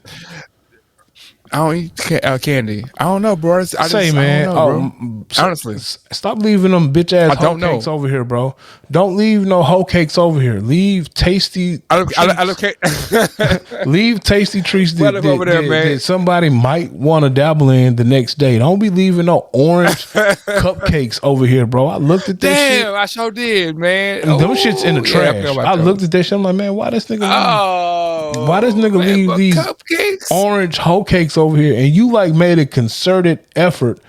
I don't eat candy. I don't know, bro. I Man. don't know, bro. Honestly, stop leaving them bitch ass I don't hoe cakes know. over here, bro. Don't leave no hoe cakes over here. Leave tasty. I look Leave tasty treats over there, man. that somebody might want to dabble in the next day. Don't be leaving no orange cupcakes over here, bro. I looked at that shit. Damn, I sure did, man. Them shits in the trash. Yeah, I looked at that shit. I'm like, man, why this nigga? Why this nigga leave these cupcakes? orange hoe cakes over here? And you like made a concerted effort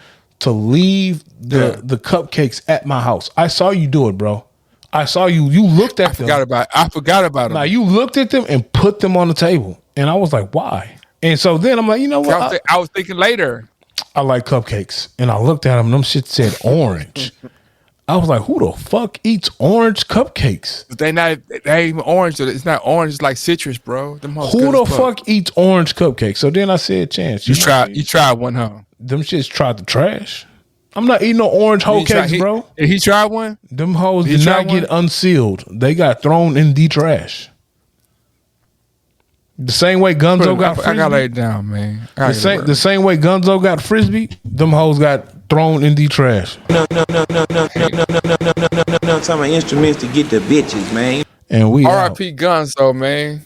to leave the cupcakes at my house. I saw you do it, bro. I saw you. You looked at them. I forgot about them. Now you looked at them and put them on the table, and I was like, why? And so then I'm like, you know what? I was thinking later. I like cupcakes, and I looked at them. And them shit said orange. I was like, who the fuck eats orange cupcakes? But they ain't even orange. It's not orange. It's like citrus, bro. Who the fuck eats orange cupcakes? So then I said, Chance, you tried one, huh? Them shits tried the trash. I'm not eating no orange hoe cakes, bro. Did he try one? Them hoes did not get unsealed. They got thrown in the trash. The same way Gunzo got frisbee. I gotta lay it down, man. The same way Gunzo got frisbee, them hoes got thrown in the trash. No. Some instruments to get the bitches, man. And we R.I.P. Gunzo, man.